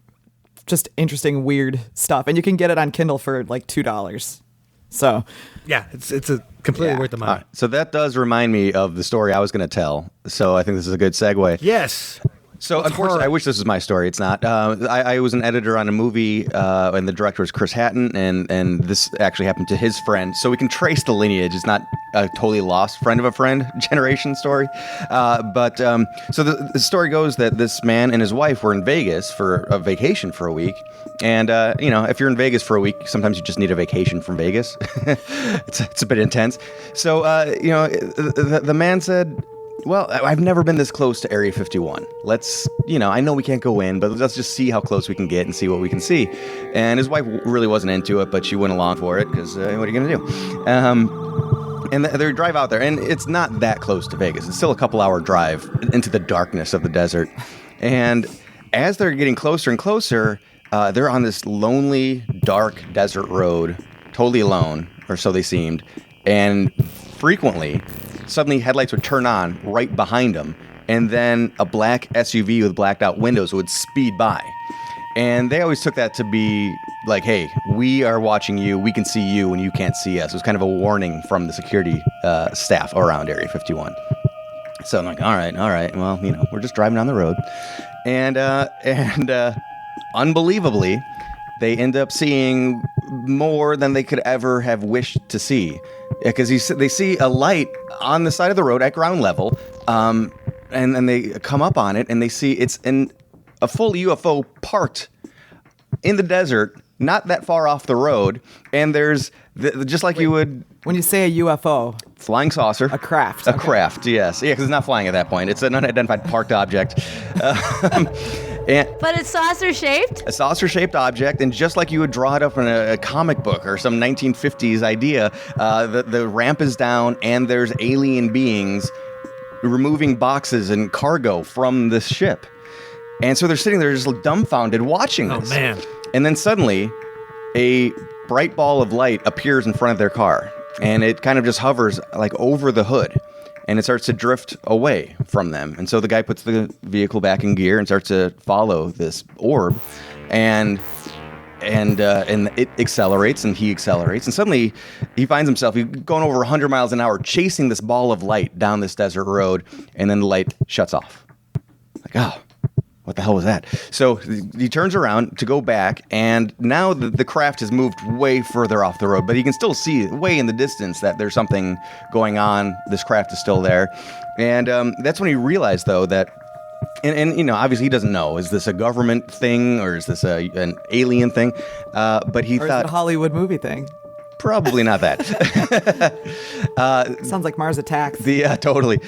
just interesting, weird stuff, and you can get it on Kindle for like $2. So, yeah, it's a completely worth the money. All right. So that does remind me of the story I was going to tell. So I think this is a good segue. Yes. So, unfortunately, I wish this was my story. It's not. I was an editor on a movie, and the director was Chris Hatton, and this actually happened to his friend. So we can trace the lineage. It's not a totally lost friend of a friend generation story. So the story goes that this man and his wife were in Vegas for a vacation for a week. And, if you're in Vegas for a week, sometimes you just need a vacation from Vegas. It's a bit intense. So, the man said, well, I've never been this close to Area 51. I know we can't go in, but let's just see how close we can get and see what we can see. And his wife really wasn't into it, but she went along for it because what are you going to do? And they drive out there, and it's not that close to Vegas. It's still a couple-hour drive into the darkness of the desert. And as they're getting closer and closer, they're on this lonely, dark desert road, totally alone, or so they seemed. And frequently, suddenly headlights would turn on right behind them, and then a black SUV with blacked out windows would speed by. And they always took that to be like, hey, we are watching you, we can see you, and you can't see us. It was kind of a warning from the security staff around Area 51. So I'm like, all right, well, we're just driving down the road. And unbelievably, they end up seeing more than they could ever have wished to see. Because they see a light on the side of the road at ground level, and then they come up on it, and they see it's a full UFO parked in the desert, not that far off the road, and there's, just like you would... When you say a UFO... Flying saucer. A craft. A craft, yes. Yeah, because it's not flying at that point. It's an unidentified parked object. But it's saucer-shaped? A saucer-shaped object, and just like you would draw it up in a comic book or some 1950s idea, the ramp is down, and there's alien beings removing boxes and cargo from this ship. And so they're sitting there just dumbfounded watching this. Oh, man. And then suddenly, a bright ball of light appears in front of their car, and it kind of just hovers like over the hood. And it starts to drift away from them. And so the guy puts the vehicle back in gear and starts to follow this orb. And it accelerates, and he accelerates. And suddenly he finds himself going over 100 miles an hour, chasing this ball of light down this desert road. And then the light shuts off. Like, oh, what the hell was that? So he turns around to go back, and now the craft has moved way further off the road, but he can still see way in the distance that there's something going on. This craft is still there. And that's when he realized, though, that And obviously he doesn't know. Is this a government thing or is this an alien thing? But he Or is thought it a Hollywood movie thing? probably not that. Sounds like Mars Attacks. Totally.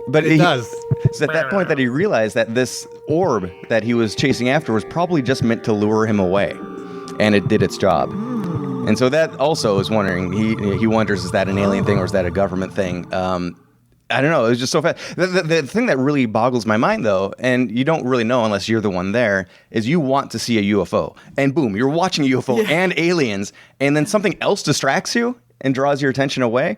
But It does. It's at that point that he realized that this orb that he was chasing after was probably just meant to lure him away, and it did its job. And so that also is wondering. He wonders, is that an alien thing or is that a government thing? I don't know. It was just so fast. The thing that really boggles my mind, though, and you don't really know unless you're the one there, is you want to see a UFO. And boom, you're watching a UFO and aliens, and then something else distracts you and draws your attention away.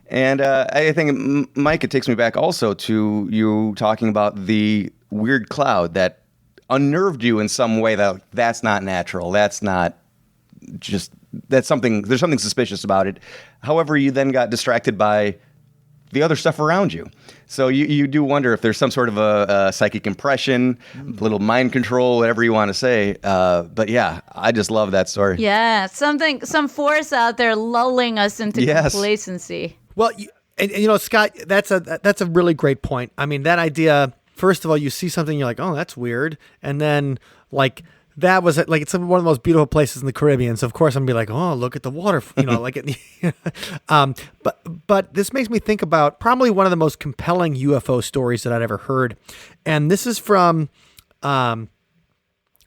And I think, Mike, it takes me back also to you talking about the weird cloud that unnerved you in some way that that's not natural. That's not just, that's something, there's something suspicious about it. However, you then got distracted by the other stuff around you. So you do wonder if there's some sort of a psychic impression, a little mind control, whatever you want to say. But yeah, I just love that story. Yeah, some force out there lulling us into complacency. Well, Scott, that's a really great point. I mean, that idea, first of all, you see something, you're like, oh, that's weird. And then like, that was like, it's one of the most beautiful places in the Caribbean. So of course I'm gonna be like, oh, look at the water, like it. But this makes me think about probably one of the most compelling UFO stories that I'd ever heard, and this is from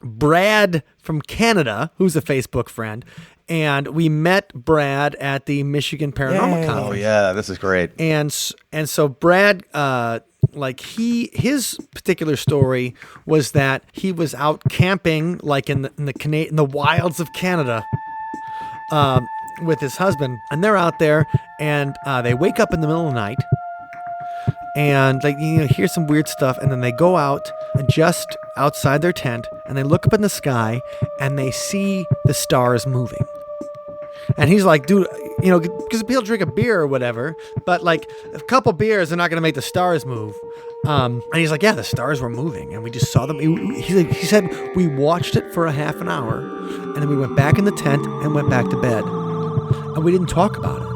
Brad from Canada, who's a Facebook friend, and we met Brad at the Michigan Paranormal Conference. Oh yeah, this is great. And so Brad, his particular story was that he was out camping, like in the wilds of Canada, with his husband, and they're out there, and they wake up in the middle of the night, and hear some weird stuff, and then they go out just outside their tent, and they look up in the sky, and they see the stars moving. And he's like, dude, because people drink a beer or whatever, but like a couple beers are not going to make the stars move. And he's like, yeah, the stars were moving, and we just saw them. He said we watched it for a half an hour, and then we went back in the tent and went back to bed, and we didn't talk about it.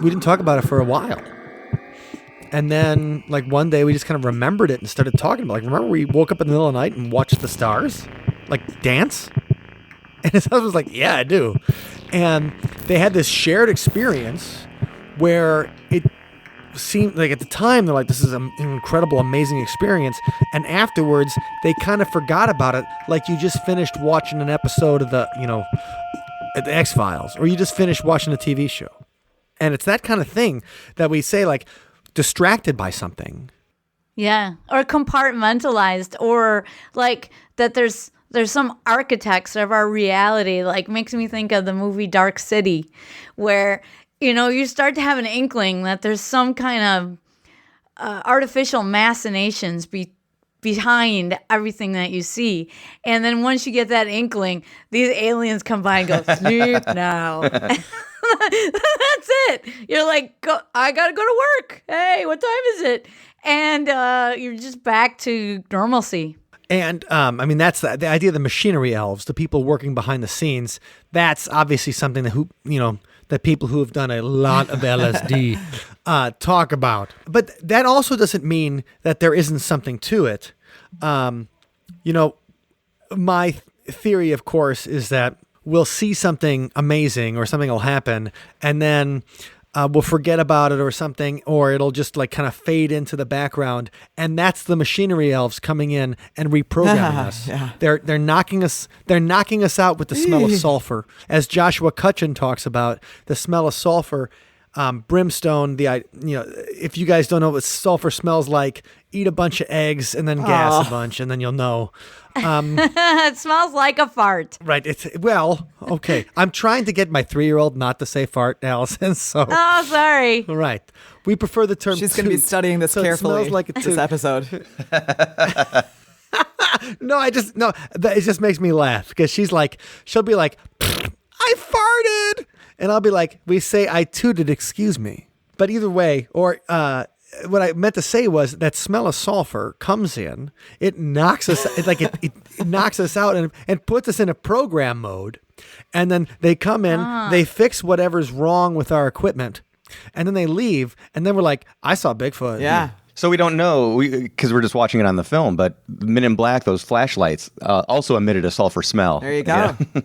We didn't talk about it for a while. And then, like, one day we just kind of remembered it and started talking about, like, remember we woke up in the middle of the night and watched the stars, like, dance? And his husband was like, yeah, I do. And they had this shared experience where it seemed like at the time, they're like, this is an incredible, amazing experience. And afterwards, they kind of forgot about it, like you just finished watching an episode of the X-Files, or you just finished watching a TV show. And it's that kind of thing that we say, like, distracted by something. Yeah, or compartmentalized, or like that there's some architects of our reality. Like, makes me think of the movie Dark City, where you start to have an inkling that there's some kind of artificial machinations behind everything that you see. And then once you get that inkling, these aliens come by and go, sleep now. That's it. You're like, I gotta go to work. Hey, what time is it? And you're just back to normalcy. And that's the idea of the machinery elves, the people working behind the scenes. That's obviously something that people who have done a lot of LSD talk about. But that also doesn't mean that there isn't something to it. My theory, of course, is that we'll see something amazing or something will happen, and then we'll forget about it or something, or it'll just like kind of fade into the background. And that's the machinery elves coming in and reprogramming us. Yeah. They're knocking us out with the smell of sulfur. As Joshua Cutchin talks about, the smell of sulfur, brimstone, if you guys don't know what sulfur smells like, eat a bunch of eggs and then gas a bunch, and then you'll know. It smells like a fart. Right. Okay. I'm trying to get my 3-year-old not to say fart, Allison. So. Oh, sorry. Right. We prefer the term. She's going to be studying this carefully. Like this episode. It just makes me laugh because she'll be like, I farted. And I'll be like, we say I tooted, excuse me. But either way, or what I meant to say was that smell of sulfur comes in, it knocks us, it knocks us out and puts us in a program mode. And then they come in, they fix whatever's wrong with our equipment, and then they leave. And then we're like, I saw Bigfoot. Yeah. So we don't know, because we're just watching it on the film, but Men in Black, those flashlights, also emitted a sulfur smell. There you go. Yeah.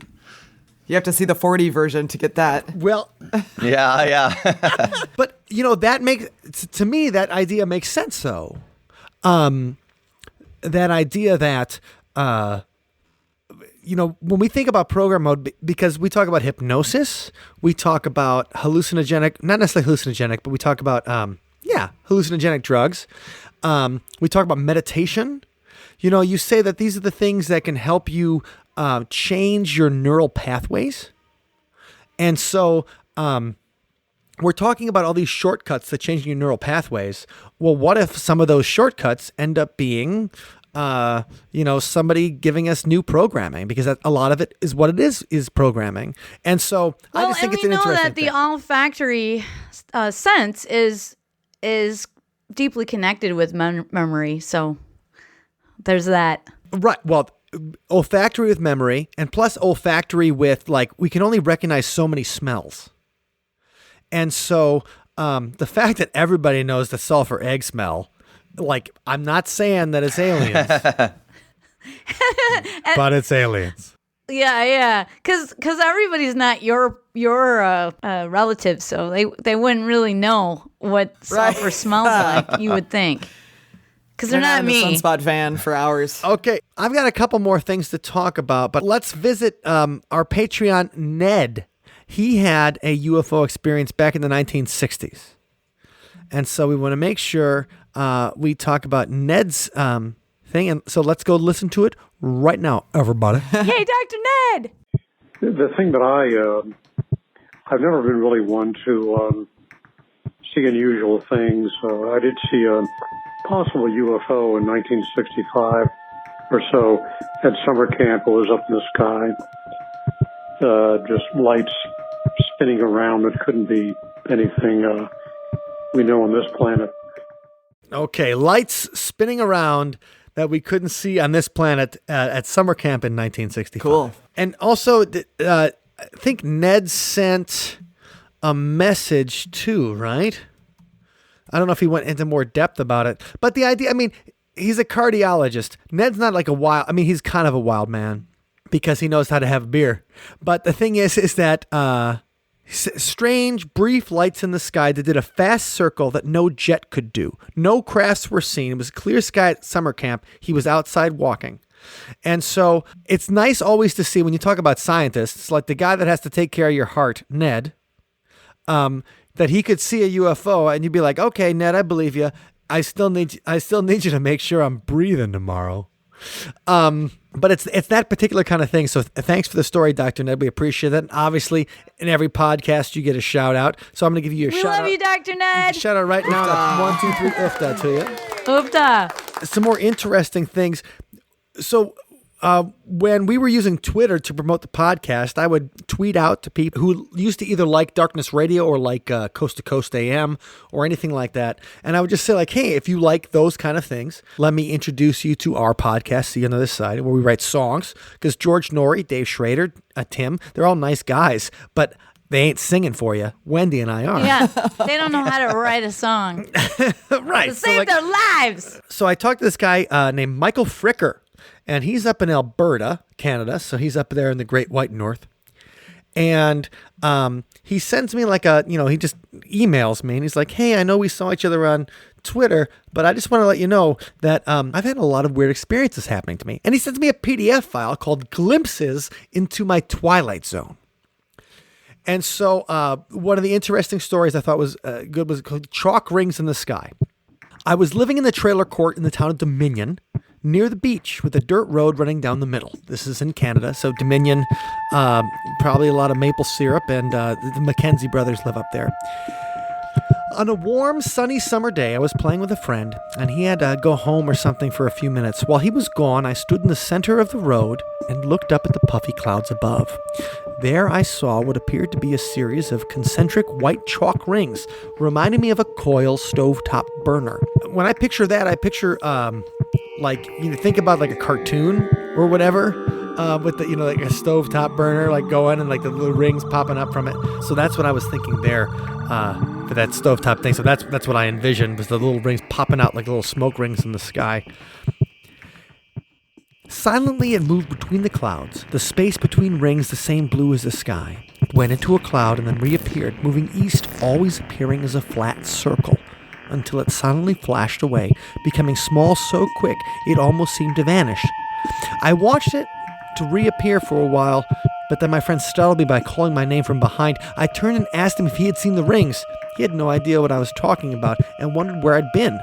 You have to see the 4D version to get that. Well, yeah. but that makes, to me, that idea makes sense though. That idea that, when we think about program mode, because we talk about hypnosis, we talk about hallucinogenic, not necessarily hallucinogenic, but we talk about, hallucinogenic drugs. We talk about meditation. You say that these are the things that can help you change your neural pathways. And so we're talking about all these shortcuts that change your neural pathways. Well, what if some of those shortcuts end up being, somebody giving us new programming? Because a lot of it is what it is programming. And so I just think it's an interesting thing. We know that the olfactory sense is deeply connected with memory. So there's that. Right. Well, olfactory with memory, and plus olfactory with, we can only recognize so many smells. And so the fact that everybody knows the sulfur egg smell, I'm not saying that it's aliens, but it's aliens. Yeah. Because everybody's not your relative, so they wouldn't really know what sulfur smells like, you would think. Because they're not me. I'm a Sunspot fan for hours. Okay, I've got a couple more things to talk about, but let's visit our Patreon, Ned. He had a UFO experience back in the 1960s. And so we want to make sure we talk about Ned's thing. And so let's go listen to it right now, everybody. Hey, Dr. Ned! The thing that I've never been really one to see unusual things. I did see a possible UFO in 1965 or so at summer camp. It was up in the sky. Just lights spinning around. It couldn't be anything we know on this planet. Okay, lights spinning around that we couldn't see on this planet at summer camp in 1965. Cool. And also, I think Ned sent a message too, right? I don't know if he went into more depth about it, but the idea, he's a cardiologist. Ned's not he's kind of a wild man because he knows how to have beer. But the thing is that strange, brief lights in the sky that did a fast circle that no jet could do. No crafts were seen. It was clear sky at summer camp. He was outside walking. And so it's nice always to see when you talk about scientists, like the guy that has to take care of your heart, Ned, that he could see a UFO and you'd be like, okay, Ned, I believe you. I still need you to make sure I'm breathing tomorrow. But it's that particular kind of thing. So thanks for the story, Dr. Ned. We appreciate that. And obviously, in every podcast, you get a shout out. So I'm going to give you a shout out. We love you, Dr. Ned. Shout out right now. 1, 2, 3, Ufta to you. Ufta. Some more interesting things. So when we were using Twitter to promote the podcast, I would tweet out to people who used to either like Darkness Radio or like Coast to Coast AM or anything like that. And I would just say hey, if you like those kind of things, let me introduce you to our podcast, See You on the Other Side, where we write songs. Because George Norrie, Dave Schrader, Tim, they're all nice guys, but they ain't singing for you. Wendy and I are. Yeah, they don't know how to write a song. Right. To save their lives. So I talked to this guy named Michael Fricker. And he's up in Alberta, Canada, so he's up there in the Great White North. And he sends me he just emails me, and he's like, hey, I know we saw each other on Twitter, but I just want to let you know that I've had a lot of weird experiences happening to me. And he sends me a PDF file called Glimpses into My Twilight Zone. And so one of the interesting stories I thought was good was called Chalk Rings in the Sky. I was living in the trailer court in the town of Dominion, near the beach with a dirt road running down the middle. This is in Canada, so Dominion, probably a lot of maple syrup, and the Mackenzie brothers live up there. On a warm, sunny summer day, I was playing with a friend, and he had to go home or something for a few minutes. While he was gone, I stood in the center of the road and looked up at the puffy clouds above. There I saw what appeared to be a series of concentric white chalk rings, reminding me of a coil stovetop burner. When I picture that, I picture think about like a cartoon or whatever, with the like a stovetop burner going and like the little rings popping up from it. So that's what I was thinking there for that stovetop thing. So that's what I envisioned, was the little rings popping out like little smoke rings in the sky. Silently it moved between the clouds, the space between rings the same blue as the sky. It went into a cloud and then reappeared, moving east, always appearing as a flat circle, until it silently flashed away, becoming small so quick it almost seemed to vanish. I watched it to reappear for a while, but then my friend startled me by calling my name from behind. I turned and asked him if he had seen the rings. He had no idea what I was talking about and wondered where I'd been.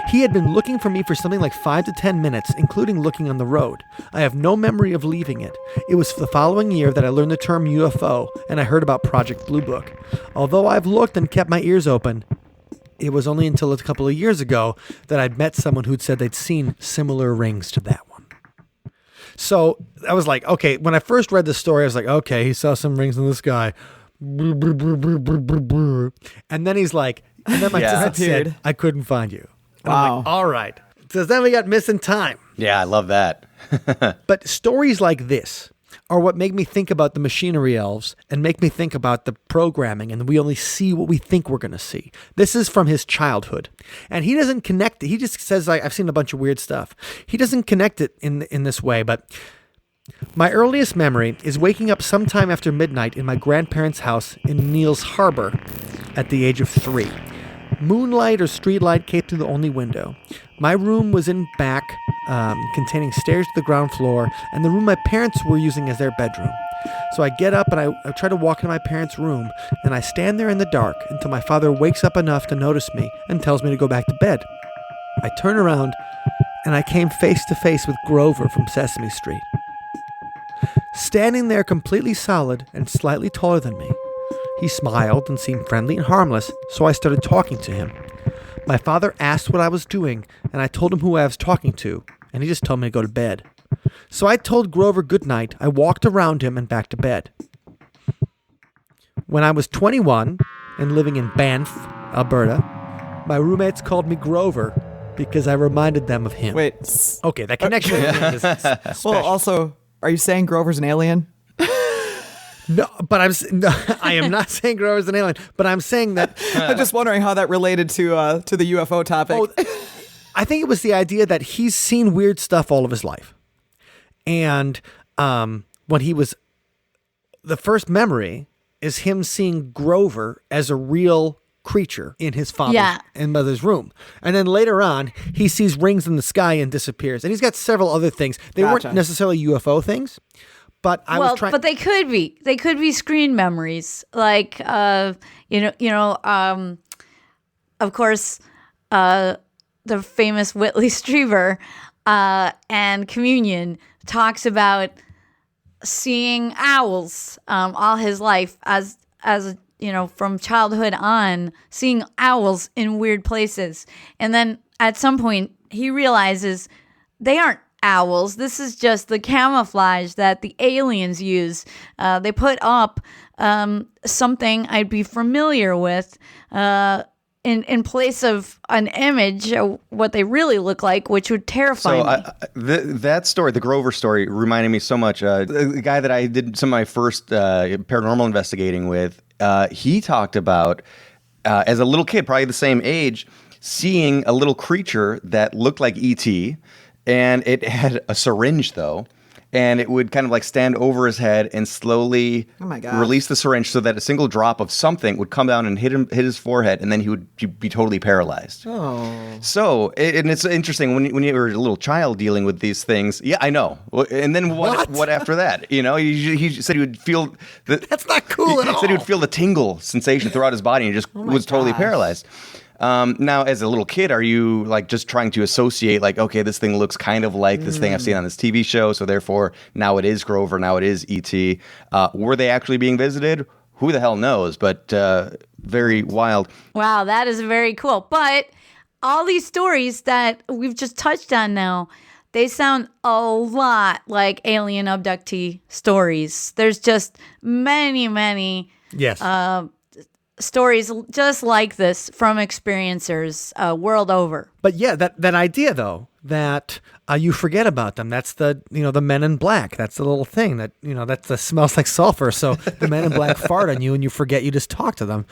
He had been looking for me for something like 5 to 10 minutes, including looking on the road. I have no memory of leaving it. It was the following year that I learned the term UFO, and I heard about Project Blue Book. Although I've looked and kept my ears open, it was only until a couple of years ago that I'd met someone who'd said they'd seen similar rings to that one. So I was like, okay, when I first read the story, I was like, okay, he saw some rings in the sky. And then he's like, and then my dad said, I couldn't find you. And I'm like, all right. So then we got Missing Time. Yeah, I love that. But stories like this are what make me think about the machinery elves and make me think about the programming, and we only see what we think we're going to see. This is from his childhood. And he doesn't connect it. He just says, like, I've seen a bunch of weird stuff. He doesn't connect it in this way, but my earliest memory is waking up sometime after midnight in my grandparents' house in Neal's Harbor at the age of 3. Moonlight or streetlight came through the only window. My room was in back, containing stairs to the ground floor, and the room my parents were using as their bedroom. So I get up and I try to walk into my parents' room, and I stand there in the dark until my father wakes up enough to notice me and tells me to go back to bed. I turn around, and I came face to face with Grover from Sesame Street. Standing there completely solid and slightly taller than me. He smiled and seemed friendly and harmless, so I started talking to him. My father asked what I was doing, and I told him who I was talking to, and he just told me to go to bed. So I told Grover good night. I walked around him and back to bed. When I was 21 and living in Banff, Alberta, my roommates called me Grover because I reminded them of him. Wait. Okay, that connection is special. Well, also, are you saying Grover's an alien? No, but I am not saying Grover's an alien, but I'm saying that I'm just wondering how that related to the UFO topic. I think it was the idea that he's seen weird stuff all of his life. And when he was, the first memory is him seeing Grover as a real creature in his father's and mother's room. And then later on, he sees rings in the sky and disappears. And he's got several other things. They weren't necessarily UFO things. But but they could be. They could be screen memories, like of course, the famous Whitley Strieber and Communion talks about seeing owls all his life as from childhood on, seeing owls in weird places, and then at some point he realizes they aren't owls. This is just the camouflage that the aliens use. They put up something I'd be familiar with in place of an image of what they really look like, which would terrify me. That story, the Grover story, reminded me so much. The guy that I did some of my first paranormal investigating with, he talked about, as a little kid, probably the same age, seeing a little creature that looked like E.T., and it had a syringe, though, and it would kind of like stand over his head and slowly release the syringe so that a single drop of something would come down and hit his forehead, and then he would be totally paralyzed. Oh. So, and it's interesting, when you were a little child dealing with these things, yeah, I know. And then what after that? You know, he said he would feel... That's not cool at all. He said he would feel the tingle sensation throughout his body, and he just was totally paralyzed. Now, as a little kid, are you like just trying to associate, like, okay, this thing looks kind of like this thing I've seen on this TV show, so therefore now it is Grover, now it is E.T. Were they actually being visited? Who the hell knows? But very wild. Wow, that is very cool. But all these stories that we've just touched on now, they sound a lot like alien abductee stories. There's just many stories just like this from experiencers world over. But yeah, that idea, though, that you forget about them. That's the Men in Black. That's the little thing that smells like sulfur. So the Men in Black fart on you and you forget you just talked to them.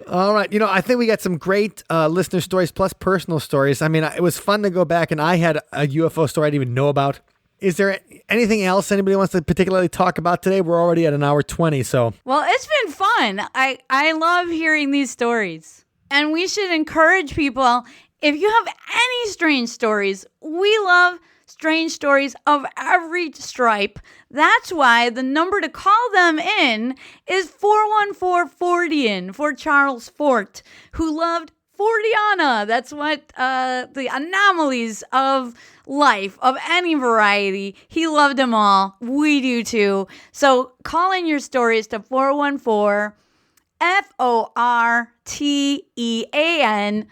All right. I think we got some great listener stories plus personal stories. I mean, it was fun to go back, and I had a UFO story I didn't even know about. Is there anything else anybody wants to particularly talk about today? We're already at an hour 20, so. Well, it's been fun. I love hearing these stories. And we should encourage people, if you have any strange stories, we love strange stories of every stripe. That's why the number to call them in is 414-40-IN for Charles Fort, who loved Fortiana. That's what the anomalies of life of any variety. He loved them all. We do too. So call in your stories to 414-FORTEAN,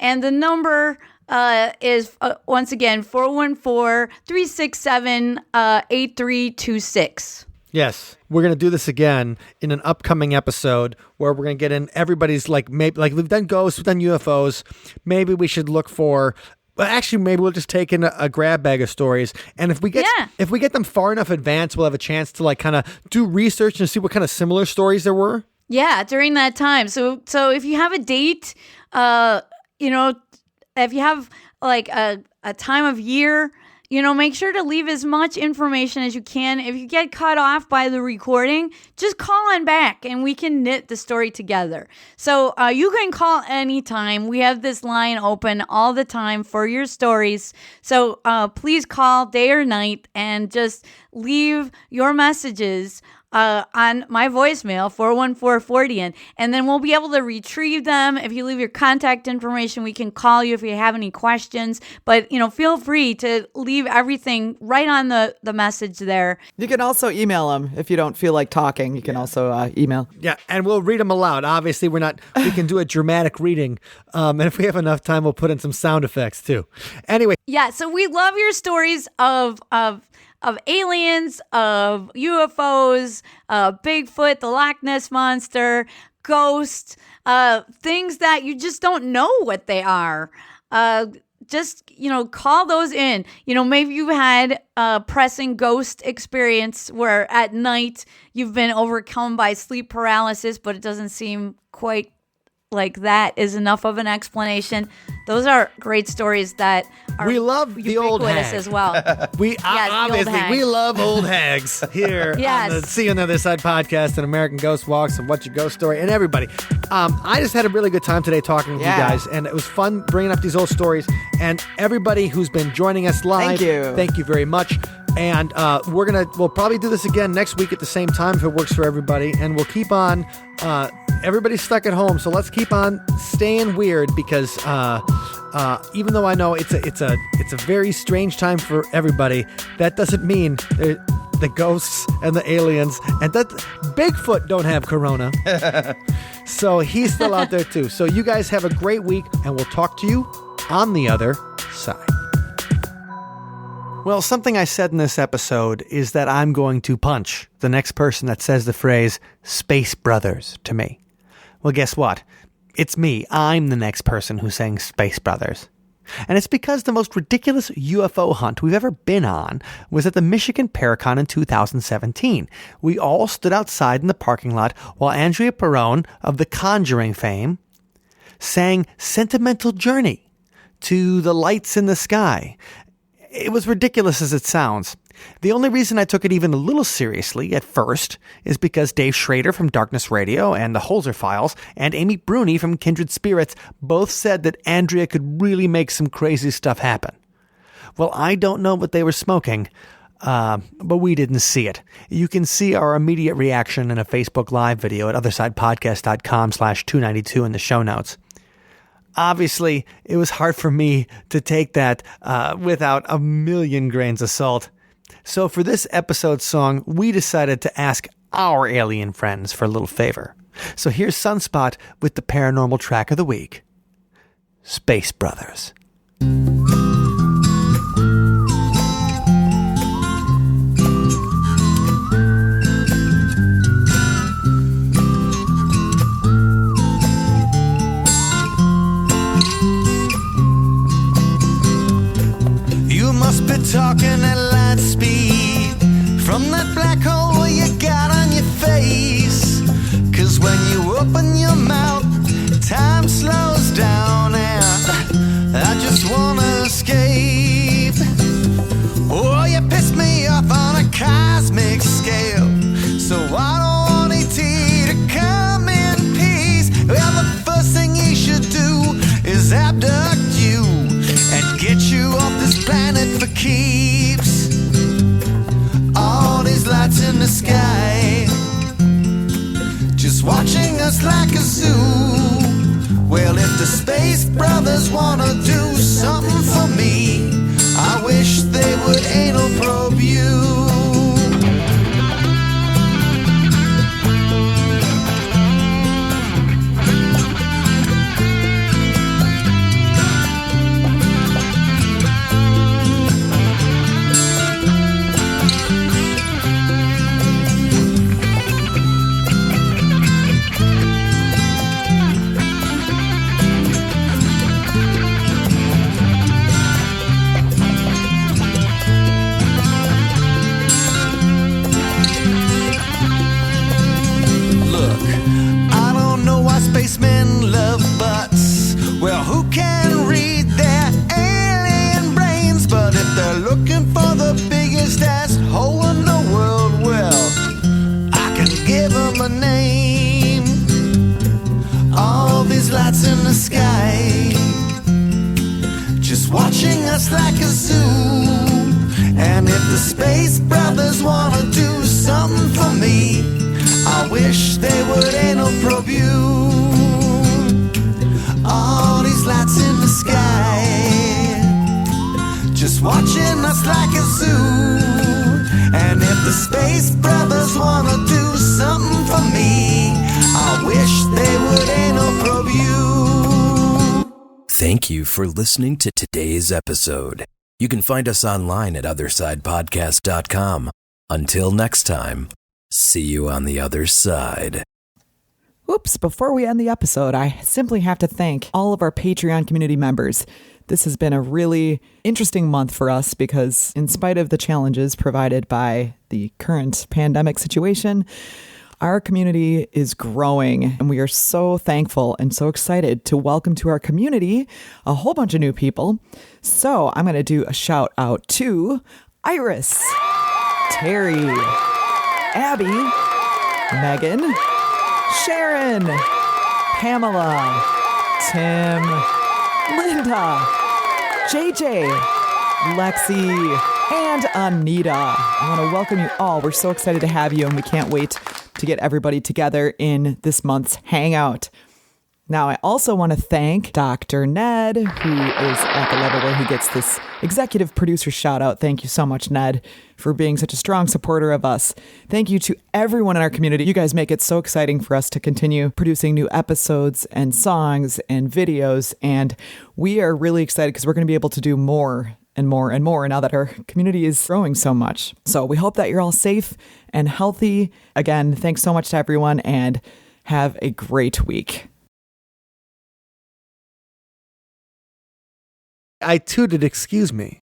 and the number is once again 414-367-8326. Yes, we're going to do this again in an upcoming episode where we're going to get in everybody's, maybe we've done ghosts, we've done UFOs. Maybe we should look for, maybe we'll just take in a grab bag of stories. And if we get them far enough advanced, we'll have a chance to kind of do research and see what kind of similar stories there were. Yeah, during that time. So if you have a date, if you have a time of year, make sure to leave as much information as you can. If you get cut off by the recording, just call on back and we can knit the story together. So you can call anytime. We have this line open all the time for your stories. So please call day or night and just leave your messages on my voicemail, 414-40-IN, and then we'll be able to retrieve them. If you leave your contact information, we can call you if you have any questions. But, feel free to leave everything right on the message there. You can also email them if you don't feel like talking. You can also email. Yeah, and we'll read them aloud. Obviously, we can do a dramatic reading. And if we have enough time, we'll put in some sound effects too. Anyway. Yeah, so we love your stories of aliens, of UFOs, Bigfoot, the Loch Ness Monster, ghosts, things that you just don't know what they are. Just, call those in. Maybe you've had a pressing ghost experience where at night you've been overcome by sleep paralysis, but it doesn't seem quite like that is enough of an explanation. Those are great stories that are we love the old hag as well. Obviously we love old hags here on the See you on the Other Side podcast and American Ghost Walks and What's Your Ghost Story and everybody. I just had a really good time today talking with you guys, and it was fun bringing up these old stories. And everybody who's been joining us live, thank you very much. And we'll probably do this again next week at the same time if it works for everybody, and we'll keep on. Everybody's stuck at home, so let's keep on staying weird because even though I know it's a very strange time for everybody, that doesn't mean the ghosts and the aliens and that Bigfoot don't have corona. So he's still out there too. So you guys have a great week, and we'll talk to you on the other side. Well, something I said in this episode is that I'm going to punch the next person that says the phrase Space Brothers to me. Well, guess what? It's me. I'm the next person who's saying Space Brothers. And it's because the most ridiculous UFO hunt we've ever been on was at the Michigan Paracon in 2017. We all stood outside in the parking lot while Andrea Perrone of The Conjuring fame sang Sentimental Journey to the lights in the sky. It was ridiculous as it sounds. The only reason I took it even a little seriously at first is because Dave Schrader from Darkness Radio and the Holzer Files and Amy Bruni from Kindred Spirits both said that Andrea could really make some crazy stuff happen. Well, I don't know what they were smoking, but we didn't see it. You can see our immediate reaction in a Facebook Live video at othersidepodcast.com/292 in the show notes. Obviously, it was hard for me to take that without a million grains of salt. So for this episode's song, we decided to ask our alien friends for a little favor. So here's Sunspot with the paranormal track of the week, Space Brothers. Well, if the Space Brothers wanna do something for me, I wish they would anal probe you. Spacemen love butts. Well, who can read their alien brains? But if they're looking for the biggest asshole in the world, well, I can give them a name. All these lights in the sky, just watching us like a zoo. And if the Space Brothers wanna do something for me, I wish they would anal probe you. All these lights in the sky, just watching us like a zoo. And if the Space Brothers wanna do something for me, I wish they would anal probe you. Thank you for listening to today's episode. You can find us online at othersidepodcast.com. Until next time, see you on the other side. Oops, before we end the episode, I simply have to thank all of our Patreon community members. This has been a really interesting month for us because in spite of the challenges provided by the current pandemic situation, our community is growing and we are so thankful and so excited to welcome to our community a whole bunch of new people. So I'm going to do a shout out to Iris, Terry, Abby, Megan, Sharon, Pamela, Tim, Linda, JJ, Lexi, and Anita. I want to welcome you all. We're so excited to have you, and we can't wait to get everybody together in this month's Hangout. Now, I also want to thank Dr. Ned, who is at the level where he gets this executive producer shout out. Thank you so much, Ned, for being such a strong supporter of us. Thank you to everyone in our community. You guys make it so exciting for us to continue producing new episodes and songs and videos. And we are really excited because we're going to be able to do more and more and more now that our community is growing so much. So we hope that you're all safe and healthy. Again, thanks so much to everyone and have a great week. I tooted, excuse me.